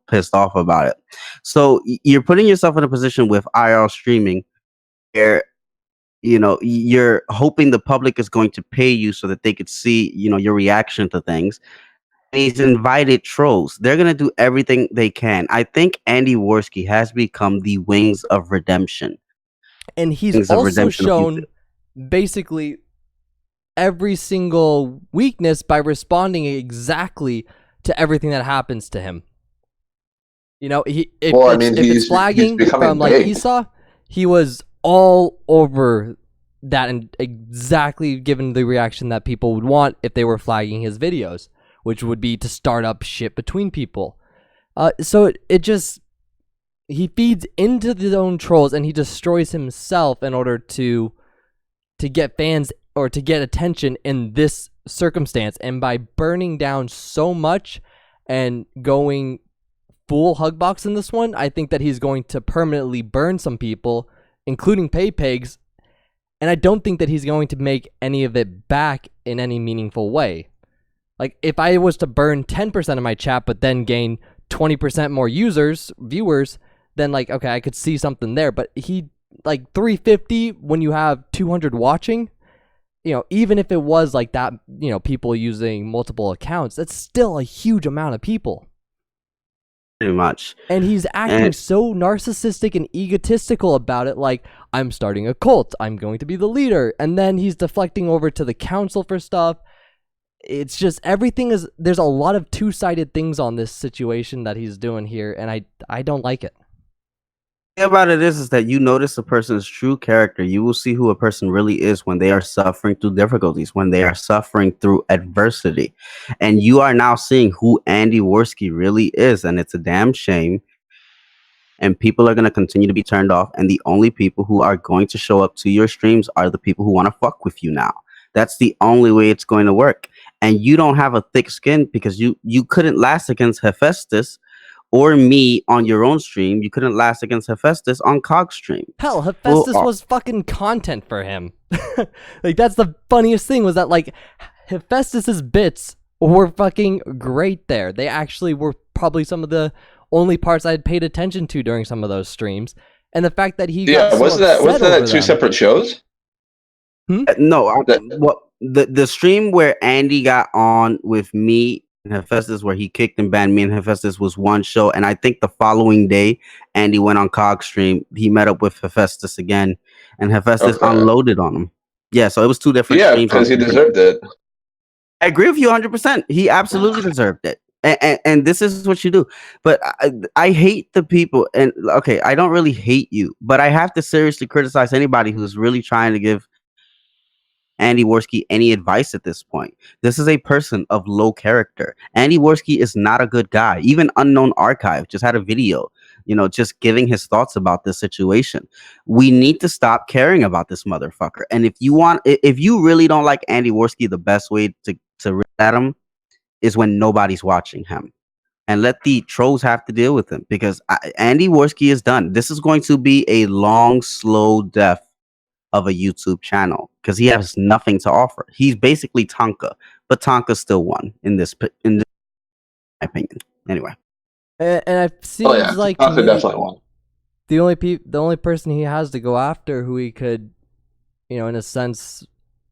pissed off about it. So you're putting yourself in a position with IR streaming where you're hoping the public is going to pay you so that they could see, your reaction to things. And he's invited trolls. They're going to do everything they can. I think Andy Worski has become the wings of redemption. and he's Wings of also redemption of shown YouTube. basically every single weakness by responding exactly to everything that happens to him. If it's flagging he's from like big. Esau, he was all over that and exactly given the reaction that people would want if they were flagging his videos, which would be to start up shit between people. So he feeds into his own trolls and he destroys himself in order to get fans or to get attention in this circumstance. And by burning down so much and going full hug box in this one, I think that he's going to permanently burn some people, including paypegs, and I don't think that he's going to make any of it back in any meaningful way. Like, if I was to burn 10% of my chat but then gain 20% more viewers, then like, okay, I could see something there. But he, like 350 when you have 200 watching, even if it was like that, people using multiple accounts, that's still a huge amount of people. Pretty much. And he's acting so narcissistic and egotistical about it, like, I'm starting a cult, I'm going to be the leader, and then he's deflecting over to the council for stuff. It's just there's a lot of two-sided things on this situation that he's doing here, and I don't like it. The thing about it is that you notice a person's true character. You will see who a person really is when they are suffering through difficulties, when they are suffering through adversity. And you are now seeing who Andy Worski really is. And it's a damn shame. And people are going to continue to be turned off. And the only people who are going to show up to your streams are the people who want to fuck with you now. That's the only way it's going to work. And you don't have a thick skin because you couldn't last against Hephaestus or me on your own stream. You couldn't last against Hephaestus on Cog's stream. Hell, Hephaestus was fucking content for him. Like, that's the funniest thing, was that, like, Hephaestus's bits were fucking great there. They actually were probably some of the only parts I had paid attention to during some of those streams. And the fact that he got so wasn't that two them. separate shows? No, the stream where Andy got on with me and Hephaestus, where he kicked and banned me and Hephaestus, was one show. And I think the following day, Andy went on Cog's stream. He met up with Hephaestus again, and Hephaestus unloaded on him. Yeah, so it was two different streams. Yeah, because he deserved it. I agree with you 100%. He absolutely deserved it. And this is what you do. But I hate the people. And okay, I don't really hate you, but I have to seriously criticize anybody who's really trying to give Andy Worski any advice at this point. This is a person of low character. Andy Worski is not a good guy. Even Unknown Archive just had a video, just giving his thoughts about this situation. We need to stop caring about this motherfucker. And if you really don't like Andy Worski, the best way to rip at him is when nobody's watching him. And let the trolls have to deal with him, because Andy Worski is done. This is going to be a long, slow death of a YouTube channel, because he has nothing to offer. He's basically Tonka, but Tonka still won in this opinion. Anyway, and it seems like Tonka definitely won. The only person he has to go after, who he could, in a sense,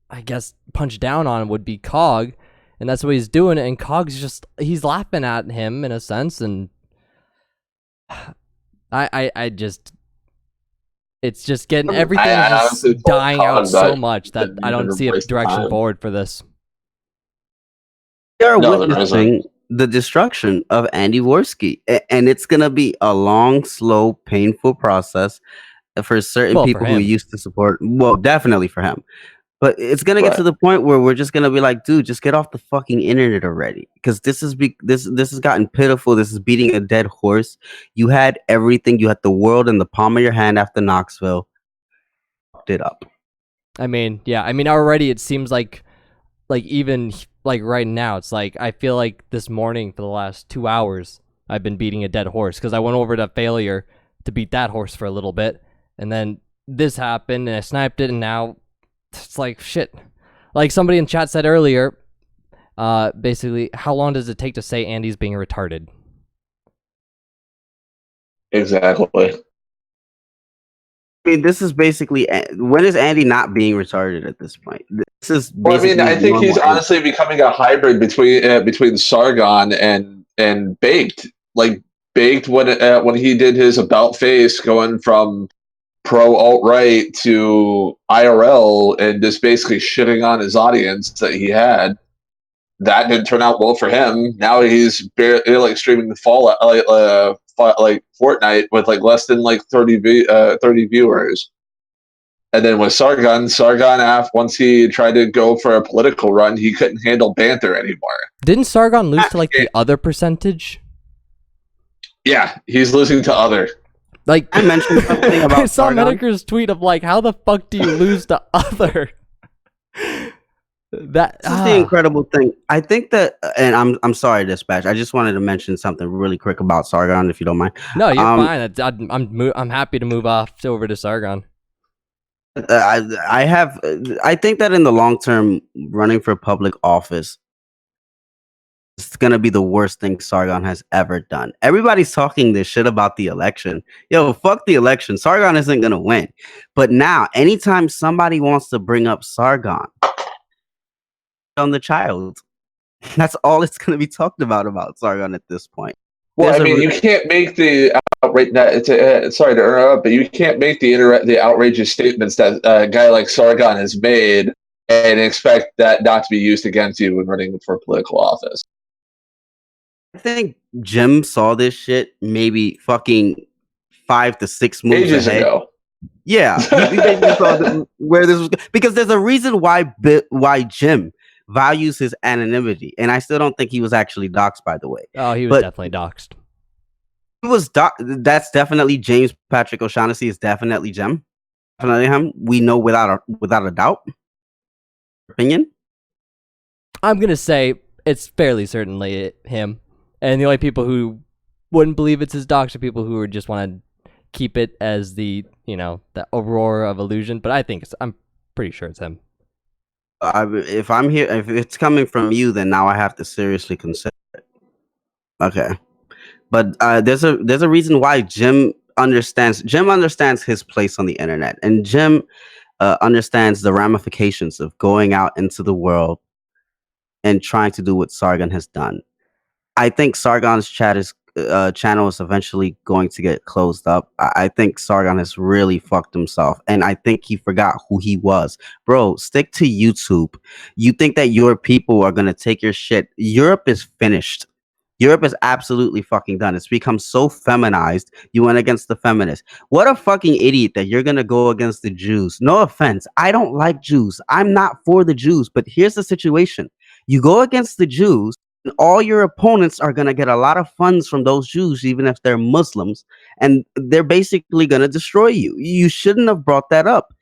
I guess, punch down on, would be Cog, and that's what he's doing. And Cog's he's laughing at him in a sense, and I just it's just getting I everything is honestly just told dying out Colin so that much that I don't see a waste of direction time. forward for this. We are No, there witnessing isn't. the destruction of Andy Worski, and it's gonna be a long, slow, painful process for certain Well, for people who him. used to support. Well, definitely for him. But it's gonna get Right. to the point where we're just gonna be like, dude, just get off the fucking internet already, because this has gotten pitiful. This is beating a dead horse. You had everything. You had the world in the palm of your hand after Knoxville. Fucked it up. I mean, yeah. I mean, already it seems like even like right now, it's like I feel like this morning for the last 2 hours I've been beating a dead horse because I went over to failure to beat that horse for a little bit, and then this happened and I sniped it, and now it's like shit. Like somebody in chat said earlier, basically, how long does it take to say Andy's being retarded? Exactly. I mean, this is basically when is Andy not being retarded at this point? This is Well, I mean, basically I think he's normal. honestly becoming a hybrid between Sargon and Baked. Like Baked when he did his about face, going from pro alt right to IRL and just basically shitting on his audience that he had. That didn't turn out well for him. Now he's barely like streaming the Fallout, like Fortnite with like less than like 30 viewers. And then with Sargon, once he tried to go for a political run, he couldn't handle banter anymore. Didn't Sargon lose to like the other percentage? Yeah, he's losing to other. Like I mentioned something about I saw Sargon. Medicre's tweet of like, how the fuck do you lose to other? This is the incredible thing. I think that, and I'm sorry, Dispatch. I just wanted to mention something really quick about Sargon, if you don't mind. No, you're fine. I'm happy to move off over to Sargon. I think that in the long term, running for public office, it's gonna be the worst thing Sargon has ever done. Everybody's talking this shit about the election. Yo, fuck the election. Sargon isn't gonna win. But now, anytime somebody wants to bring up Sargon on the child, that's all it's gonna be talked about Sargon at this point. Well, I mean, you can't make the outrage. Sorry to interrupt, but you can't make the outrageous statements that a guy like Sargon has made and expect that not to be used against you when running for political office. I think Jim saw this shit maybe fucking 5 to 6 moves ages ahead. ago. Yeah, he basically saw where this was, because there's a reason why Jim values his anonymity, and I still don't think he was actually doxxed, by the way. Oh, he was definitely doxxed. He was that's definitely James Patrick O'Shaughnessy is definitely Jim. Definitely him. We know without a doubt. Opinion? I'm gonna say it's fairly certainly him. And the only people who wouldn't believe it's his dox are people who just want to keep it as the aurora of illusion. But I think I'm pretty sure it's him. If it's coming from you, then now I have to seriously consider it. Okay, but there's a reason why Jim understands his place on the internet, and Jim understands the ramifications of going out into the world and trying to do what Sargon has done. I think Sargon's channel is eventually going to get closed up. I think Sargon has really fucked himself, and I think he forgot who he was. Bro, stick to YouTube. You think that your people are going to take your shit? Europe is finished. Europe is absolutely fucking done. It's become so feminized. You went against the feminists. What a fucking idiot that you're going to go against the Jews. No offense. I don't like Jews. I'm not for the Jews, but here's the situation. You go against the Jews, and all your opponents are going to get a lot of funds from those Jews, even if they're Muslims, and they're basically going to destroy you. You shouldn't have brought that up.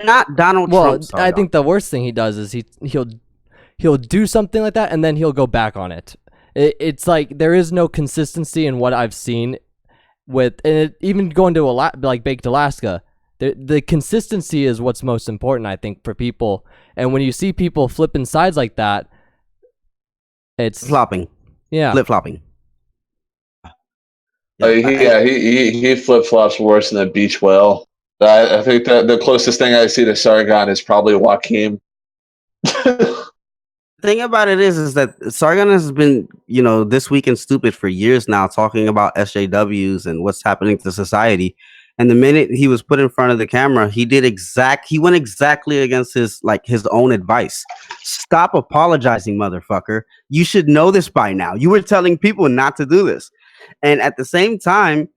Not Donald Trump. Well, I think the worst thing he does is he'll do something like that and then he'll go back on it. It's like there is no consistency in what I've seen with, and even going to like Baked Alaska. The consistency is what's most important, I think, for people. And when you see people flipping sides like that, it's flopping. Yeah, flip flopping. He flip flops worse than a beach whale. I think that the closest thing I see to Sargon is probably Joaquin. Thing about it is that Sargon has been, this week in stupid for years now, talking about SJWs and what's happening to society. And the minute he was put in front of the camera, he went exactly against his own advice. Stop apologizing, motherfucker. You should know this by now. You were telling people not to do this. And at the same time,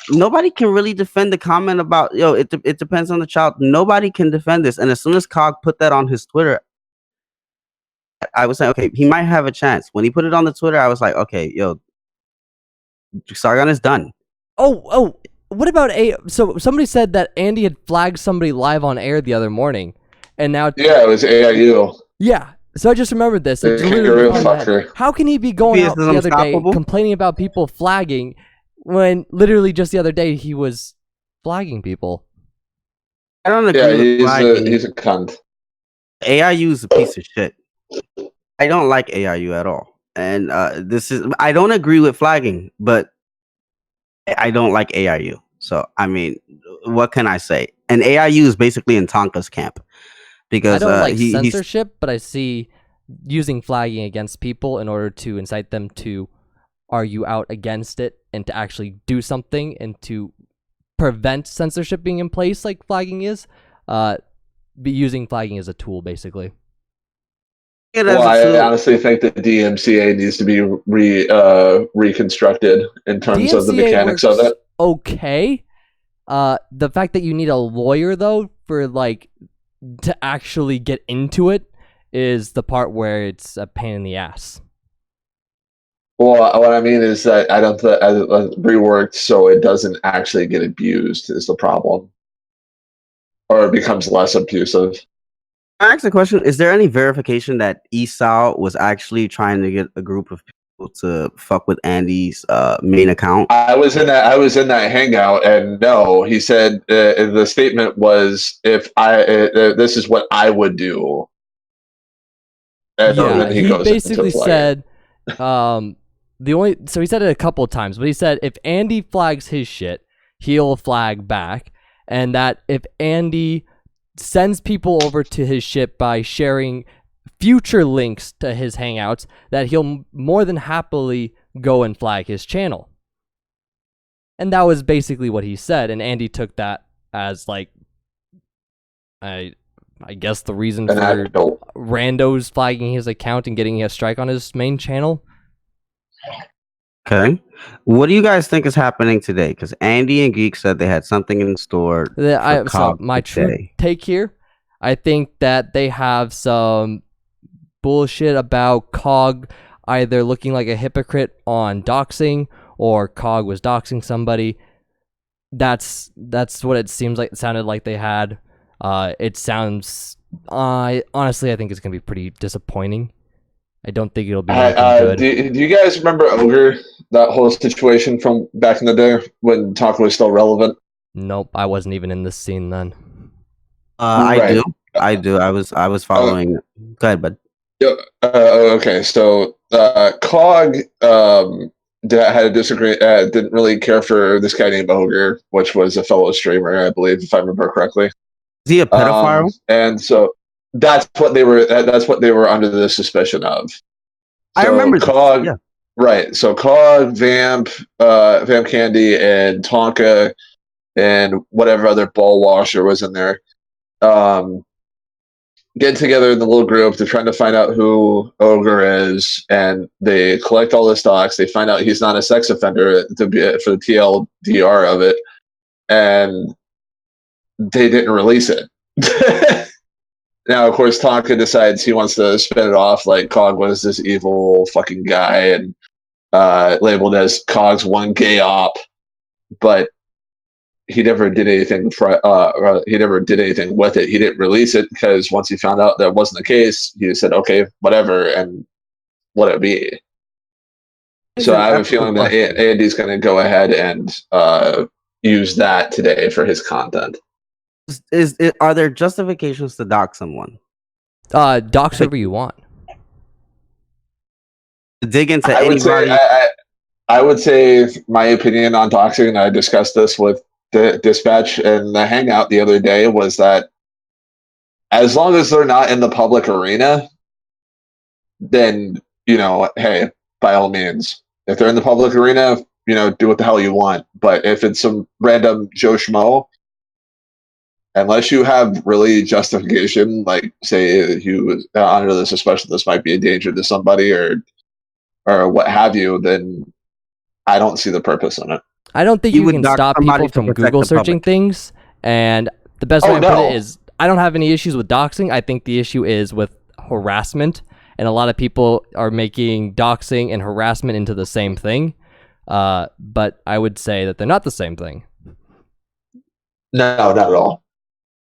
nobody can really defend the comment about, it depends on the child. Nobody can defend this. And as soon as Cog put that on his Twitter, I was like, okay, he might have a chance. When he put it on the Twitter, I was like, okay, Sargon is done. Oh, what about so somebody said that Andy had flagged somebody live on air the other morning, and now Yeah, it was AIU. Yeah, so I just remembered this. The It's literally kangaroo on that. fucker. How can he be going Maybe out it's the other day unstoppable? complaining about people flagging when literally just the other day he was flagging people? I don't agree Yeah, with flagging. he's a cunt. AIU is a piece of shit. I don't like AIU at all. And I don't agree with flagging, but I don't like AIU. So, I mean, what can I say? And AIU is basically in Tonka's camp. I Because don't like he's censorship, but I see using flagging against people in order to incite them to argue out against it and to actually do something and to prevent censorship being in place like flagging is. Be using flagging as a tool, basically. Well, I honestly think that DMCA needs to be reconstructed in terms of the DMCA mechanics of works it. okay. The fact that you need a lawyer though for like to actually get into it is the part where it's a pain in the ass. Well, what I mean is that I don't reworked so it doesn't actually get abused is the problem, or it becomes less abusive. I asked the question: is there any verification that Esau was actually trying to get a group of people to fuck with Andy's main account? I was in that hangout, and no, he said the statement was, "If this is what I would do." And then He goes basically into said, so he said it a couple of times, but he said if Andy flags his shit, he'll flag back, and that if Andy sends people over to his shit by sharing future links to his hangouts, that he'll more than happily go and flag his channel. And that was basically what he said, and Andy took that as like, I guess the reason for randos flagging his account and getting a strike on his main channel. Okay. What do you guys think is happening today? Because Andy and Geek said they had something in store. My true take here, I think that they have some bullshit about Cog either looking like a hypocrite on doxing or Cog was doxing somebody. That's what it seems like. It sounded like they had. It sounds. Honestly, I think it's gonna be pretty disappointing. I don't think it'll be anything good. Do you guys remember Ogre? That whole situation from back in the day when talk was still relevant? Nope, I wasn't even in this scene then. I do. I was following. Go ahead, bud. Okay, so Cog had a disagree. Didn't really care for this guy named Ogre, which was a fellow streamer, I believe, if I remember correctly. Is he a pedophile? And so that's what they were. That's what they were under the suspicion of. So I remember Cog. Yeah. Right. So Cog, Vamp Candy, and Tonka, and whatever other ball washer was in there, get together in the little group. They're trying to find out who Ogre is, and they collect all this docs. They find out he's not a sex offender for the TLDR of it, and they didn't release it. Now, of course, Tonka decides he wants to spin it off like Cog was this evil fucking guy and labeled as Cog's one gay op, but he never did anything. He never did anything with it. He didn't release it because once he found out that wasn't the case, he said, "Okay, whatever," and let it be. So I have a feeling that Andy's going to go ahead and use that today for his content. Are there justifications to dox someone? Dox whatever you want. Dig into anybody. I would say my opinion on doxing, and I discussed this with the Dispatch and the Hangout the other day, was that as long as they're not in the public arena, then hey, by all means, if they're in the public arena, do what the hell you want. But if it's some random Joe Schmo, unless you have really justification, like say he was under the suspicion this might be a danger to somebody or what have you, then I don't see the purpose in it. I don't think You you would can dox stop somebody people to from protect Google the searching public. things, and the best Oh, way to put no. it is I don't have any issues with doxing. I think the issue is with harassment, and a lot of people are making doxing and harassment into the same thing. But I would say that they're not the same thing. No, not at all.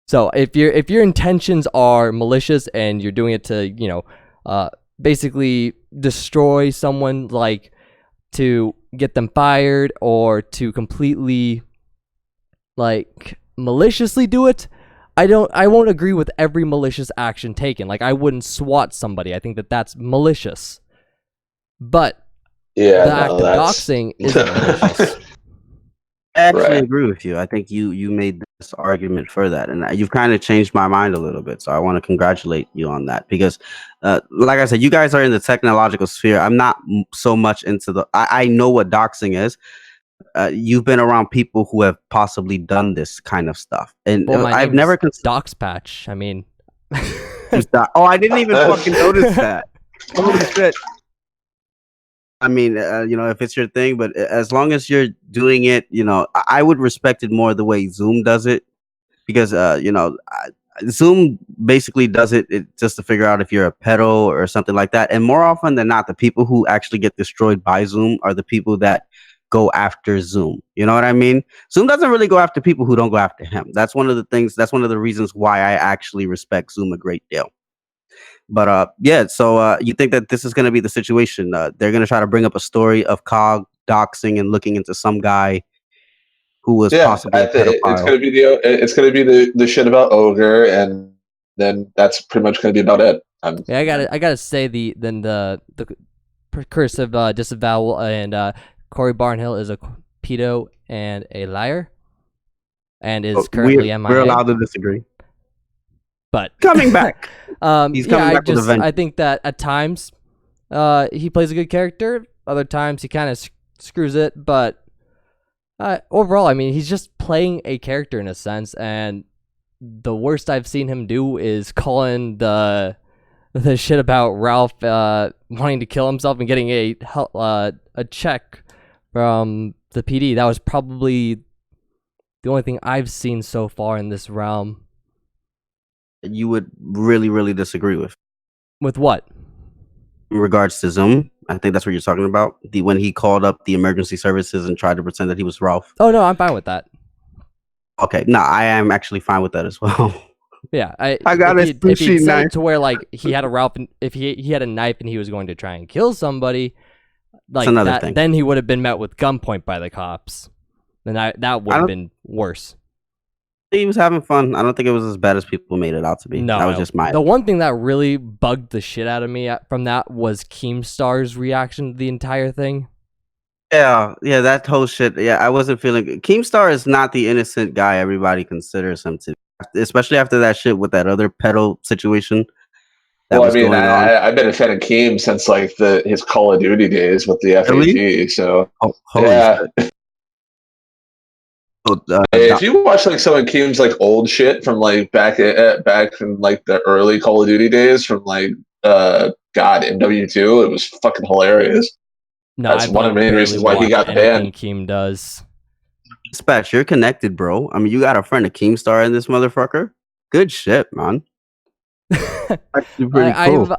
So if your intentions are malicious and you're doing it to basically destroy someone, like to get them fired or to completely like maliciously do it, I won't agree with every malicious action taken. Like I wouldn't swat somebody. I think that that's malicious. But Yeah, the act of doxing isn't malicious. I actually Right. agree with you. I think you made this argument for that, and you've kind of changed my mind a little bit. So I want to congratulate you on that because, like I said, you guys are in the technological sphere. I'm not so much into the. I know what doxing is. You've been around people who have possibly done this kind of stuff, and Well, my I've name's never Dox Patch. I mean, Oh, I didn't even fucking notice that. Holy shit. I mean, if it's your thing, but as long as you're doing it, I would respect it more the way Zoom does it because, Zoom basically does it just to figure out if you're a pedo or something like that. And more often than not, the people who actually get destroyed by Zoom are the people that go after Zoom. You know what I mean? Zoom doesn't really go after people who don't go after him. That's one of the reasons why I actually respect Zoom a great deal. But yeah, so you think that this is going to be the situation? They're going to try to bring up a story of Cog doxing and looking into some guy who was possibly a it's pedophile. gonna be the shit about Ogre, and then that's pretty much gonna be about it. yeah, I gotta say the cursive disavowal and Corey Barnhill is a pedo and a liar, and is currently MIA. We're allowed to disagree. But Coming back, he's coming back with a vengeance. I think that at times he plays a good character. Other times he kind of screws it. But overall, I mean, he's just playing a character in a sense. And the worst I've seen him do is calling the shit about Ralph wanting to kill himself and getting a check from the PD. That was probably the only thing I've seen so far in this realm. You would really, really disagree with. With what? In regards to Zoom, I think that's what you're talking about. When he called up the emergency services and tried to pretend that he was Ralph. Oh no, I'm fine with that. Okay, no, I am actually fine with that as well. Yeah, I got if a he said knife it to where like he had a Ralph, and if he had a knife and he was going to try and kill somebody, like that, thing. then he would have been met with gunpoint by the cops. Then that would have been worse. He was having fun. I don't think it was as bad as people made it out to be. No, that was just my. The one thing that really bugged the shit out of me from that was Keemstar's reaction to the entire thing. Yeah, that whole shit. Yeah, I wasn't feeling good. Keemstar is not the innocent guy everybody considers him to, especially after that shit with that other pedo situation. I've been a fan of Keem since like his Call of Duty days with the FAG. Really? So holy shit. If you watch like some of Keem's like old shit from like back in like the early Call of Duty days from like MW2, it was fucking hilarious. No, that's one of the main reasons why he got banned. Keem does. Dispatch, you're connected, bro. I mean, you got a friend of Keemstar in this motherfucker. Good shit, man. Actually pretty cool.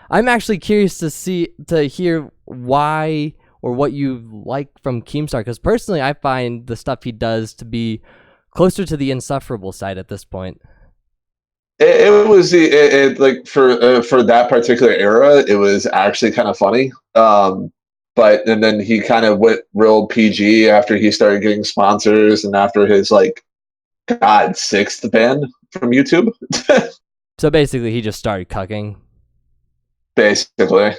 I'm actually curious to hear why or what you like from Keemstar, because personally I find the stuff he does to be closer to the insufferable side at this point. It was like for that particular era, it was actually kind of funny. But and then he kind of went real PG after he started getting sponsors and after his like sixth ban from YouTube. So basically, he just started cucking. Basically.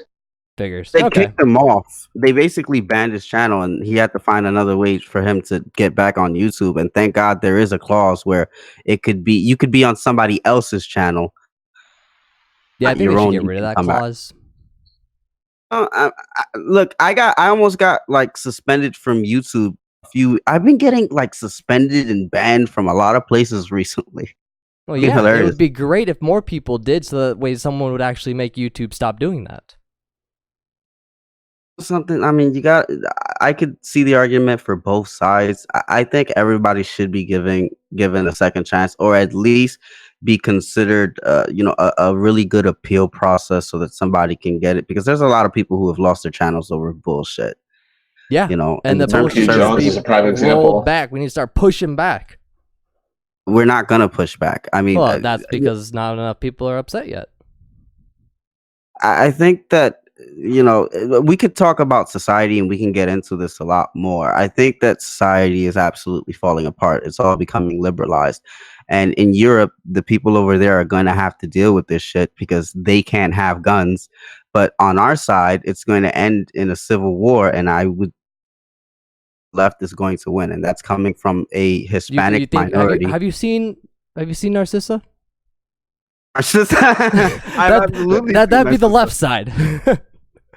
Figures. They kicked him off. They basically banned his channel, and he had to find another way for him to get back on YouTube. And thank God there is a clause where you could be on somebody else's channel. Yeah, I think they should get rid of that clause. Look, I almost got like suspended from YouTube. I've been getting like suspended and banned from a lot of places recently. Well, Fucking yeah, it hilarious. would be great if more people did, so that way someone would actually make YouTube stop doing that. Something. I mean, I could see the argument for both sides. I think everybody should be given a second chance, or at least be considered, a really good appeal process so that somebody can get it. Because there's a lot of people who have lost their channels over bullshit. Yeah, In and the terms of bullshit needs to Jones be is a prime rolled example. back. We need to start pushing back. we're not gonna push back. I mean, Well, that's because not enough people are upset yet. I think that we could talk about society and we can get into this a lot more. I think that society is absolutely falling apart. It's all becoming liberalized. And in Europe, the people over there are going to have to deal with this shit because they can't have guns. But on our side, it's going to end in a civil war, and I would left is going to win, and that's coming from a You Hispanic think? minority. Have you seen Narcissa? I've absolutely That'd be the seen left side.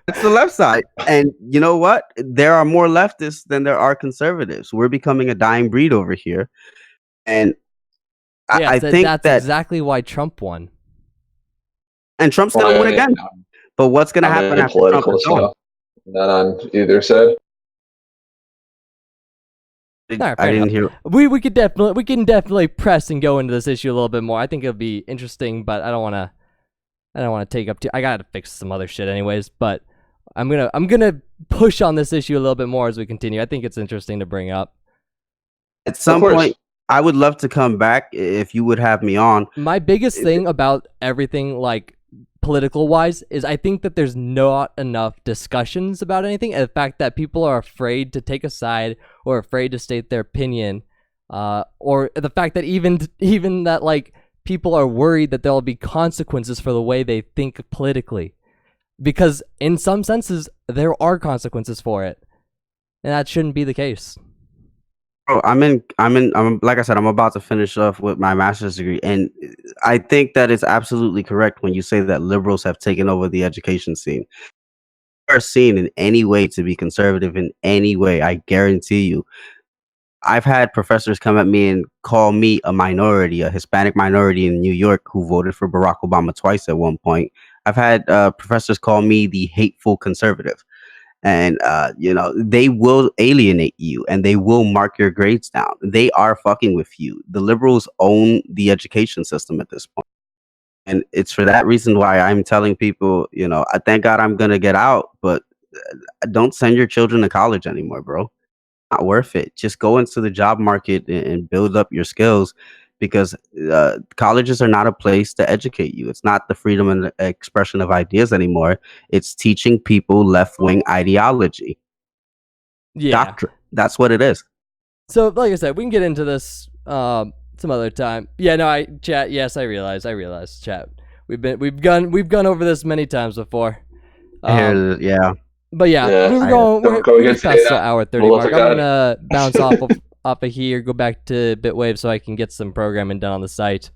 It's the left side. And you know what? There are more leftists than there are conservatives. We're becoming a dying breed over here. And I think that's exactly why Trump won. and Trump's going to win again. But what's going to happen after Trump political is gone? stuff? Not on either side. Alright, I fair didn't enough. hear. We can definitely press and go into this issue a little bit more. I think it'll be interesting, but I don't want to take up too. I gotta fix some other shit anyways. But I'm gonna push on this issue a little bit more as we continue. I think it's interesting to bring up. At some point, I would love to come back if you would have me on. My biggest thing about everything, like political wise, is I think that there's not enough discussions about anything, and the fact that people are afraid to take a side or afraid to state their opinion, or the fact that even that like people are worried that there'll be consequences for the way they think politically, because in some senses there are consequences for it, and that shouldn't be the case. Oh, I'm like I said, I'm about to finish off with my master's degree, and I think that it's absolutely correct when you say that liberals have taken over the education scene. Are seen in any way to be conservative in any way, I guarantee you. I've had professors come at me and call me a minority, a Hispanic minority in New York who voted for Barack Obama twice at one point. I've had professors call me the hateful conservative. And they will alienate you and they will mark your grades down. They are fucking with you. The liberals own the education system at this point, and it's for that reason why I'm telling people, I thank God I'm gonna get out, but don't send your children to college anymore, bro. Not worth it. Just go into the job market and build up your skills, because colleges are not a place to educate you. It's not the freedom and expression of ideas anymore. It's teaching people left-wing ideology. Yeah. Doctrine. That's what it is. So, like I said, we can get into this some other time. Yeah, no, chat. Yes, I realize, chat. We've gone over this many times before. Yeah. But yeah, we're past the hour 30 mark. I'm gonna bounce off of here, go back to Bitwave so I can get some programming done on the site.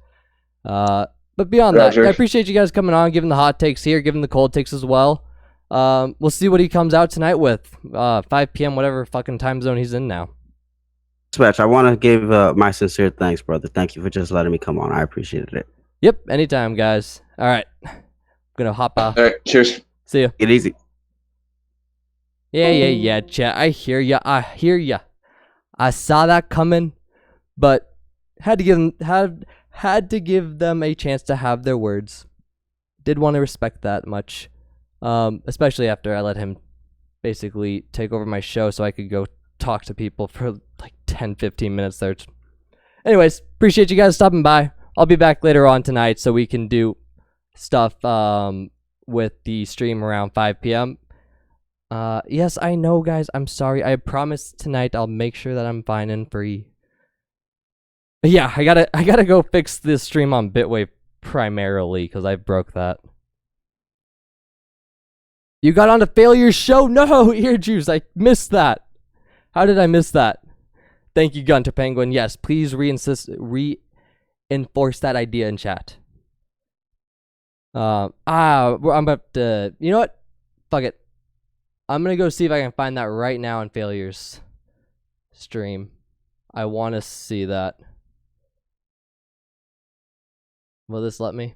But beyond that, I appreciate you guys coming on, giving the hot takes here, giving the cold takes as well. We'll see what he comes out tonight with. 5 p.m. whatever fucking time zone he's in now. Swatch, I want to give my sincere thanks, brother. Thank you for just letting me come on. I appreciated it. Yep, anytime, guys. All right, I'm gonna hop off. All right, cheers. See ya. Get easy. Yeah, chat. I hear ya. I saw that coming, but had to give them a chance to have their words. Did want to respect that much, especially after I let him basically take over my show so I could go talk to people for like 10-15 minutes there. Anyways, appreciate you guys stopping by. I'll be back later on tonight so we can do stuff with the stream around 5 p.m. Yes, I know, guys. I'm sorry. I promise tonight I'll make sure that I'm fine and free. But yeah, I gotta go fix this stream on Bitwave primarily because I broke that. You got on the failure show? No, ear juice. I missed that. How did I miss that? Thank you, Gunter Penguin. Yes, please reinforce that idea in chat. I'm about to. You know what? Fuck it. I'm gonna go see if I can find that right now in Failure's stream. I want to see that. Will this let me?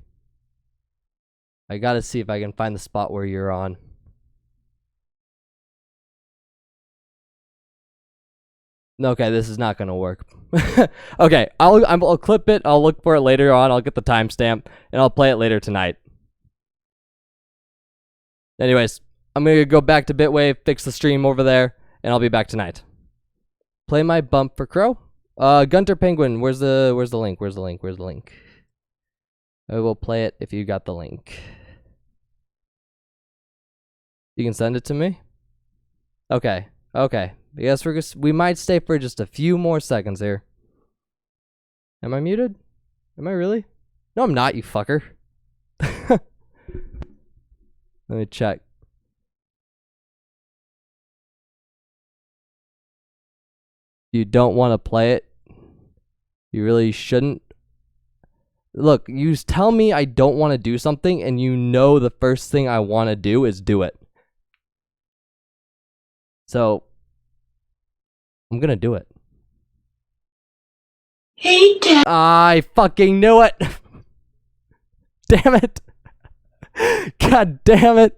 I gotta see if I can find the spot where you're on. Okay, this is not gonna work. Okay, I'll clip it. I'll look for it later on. I'll get the timestamp and I'll play it later tonight. Anyways, I'm gonna go back to Bitwave, fix the stream over there, and I'll be back tonight. Play my bump for Crow. Gunter Penguin, where's the link? Where's the link? Where's the link? I will play it if you got the link. You can send it to me? Okay. Okay. Yes, we might stay for just a few more seconds here. Am I muted? Am I really? No, I'm not, you fucker. Let me check. You don't want to play it? You really shouldn't? Look, you tell me I don't want to do something, and you know the first thing I want to do is do it. So, I'm gonna do it. Hey, Dad. I fucking knew it! Damn it! God damn it!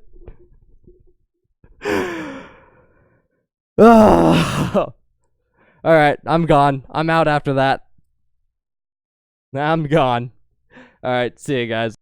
Alright, I'm gone. I'm out after that. I'm gone. Alright, see you guys.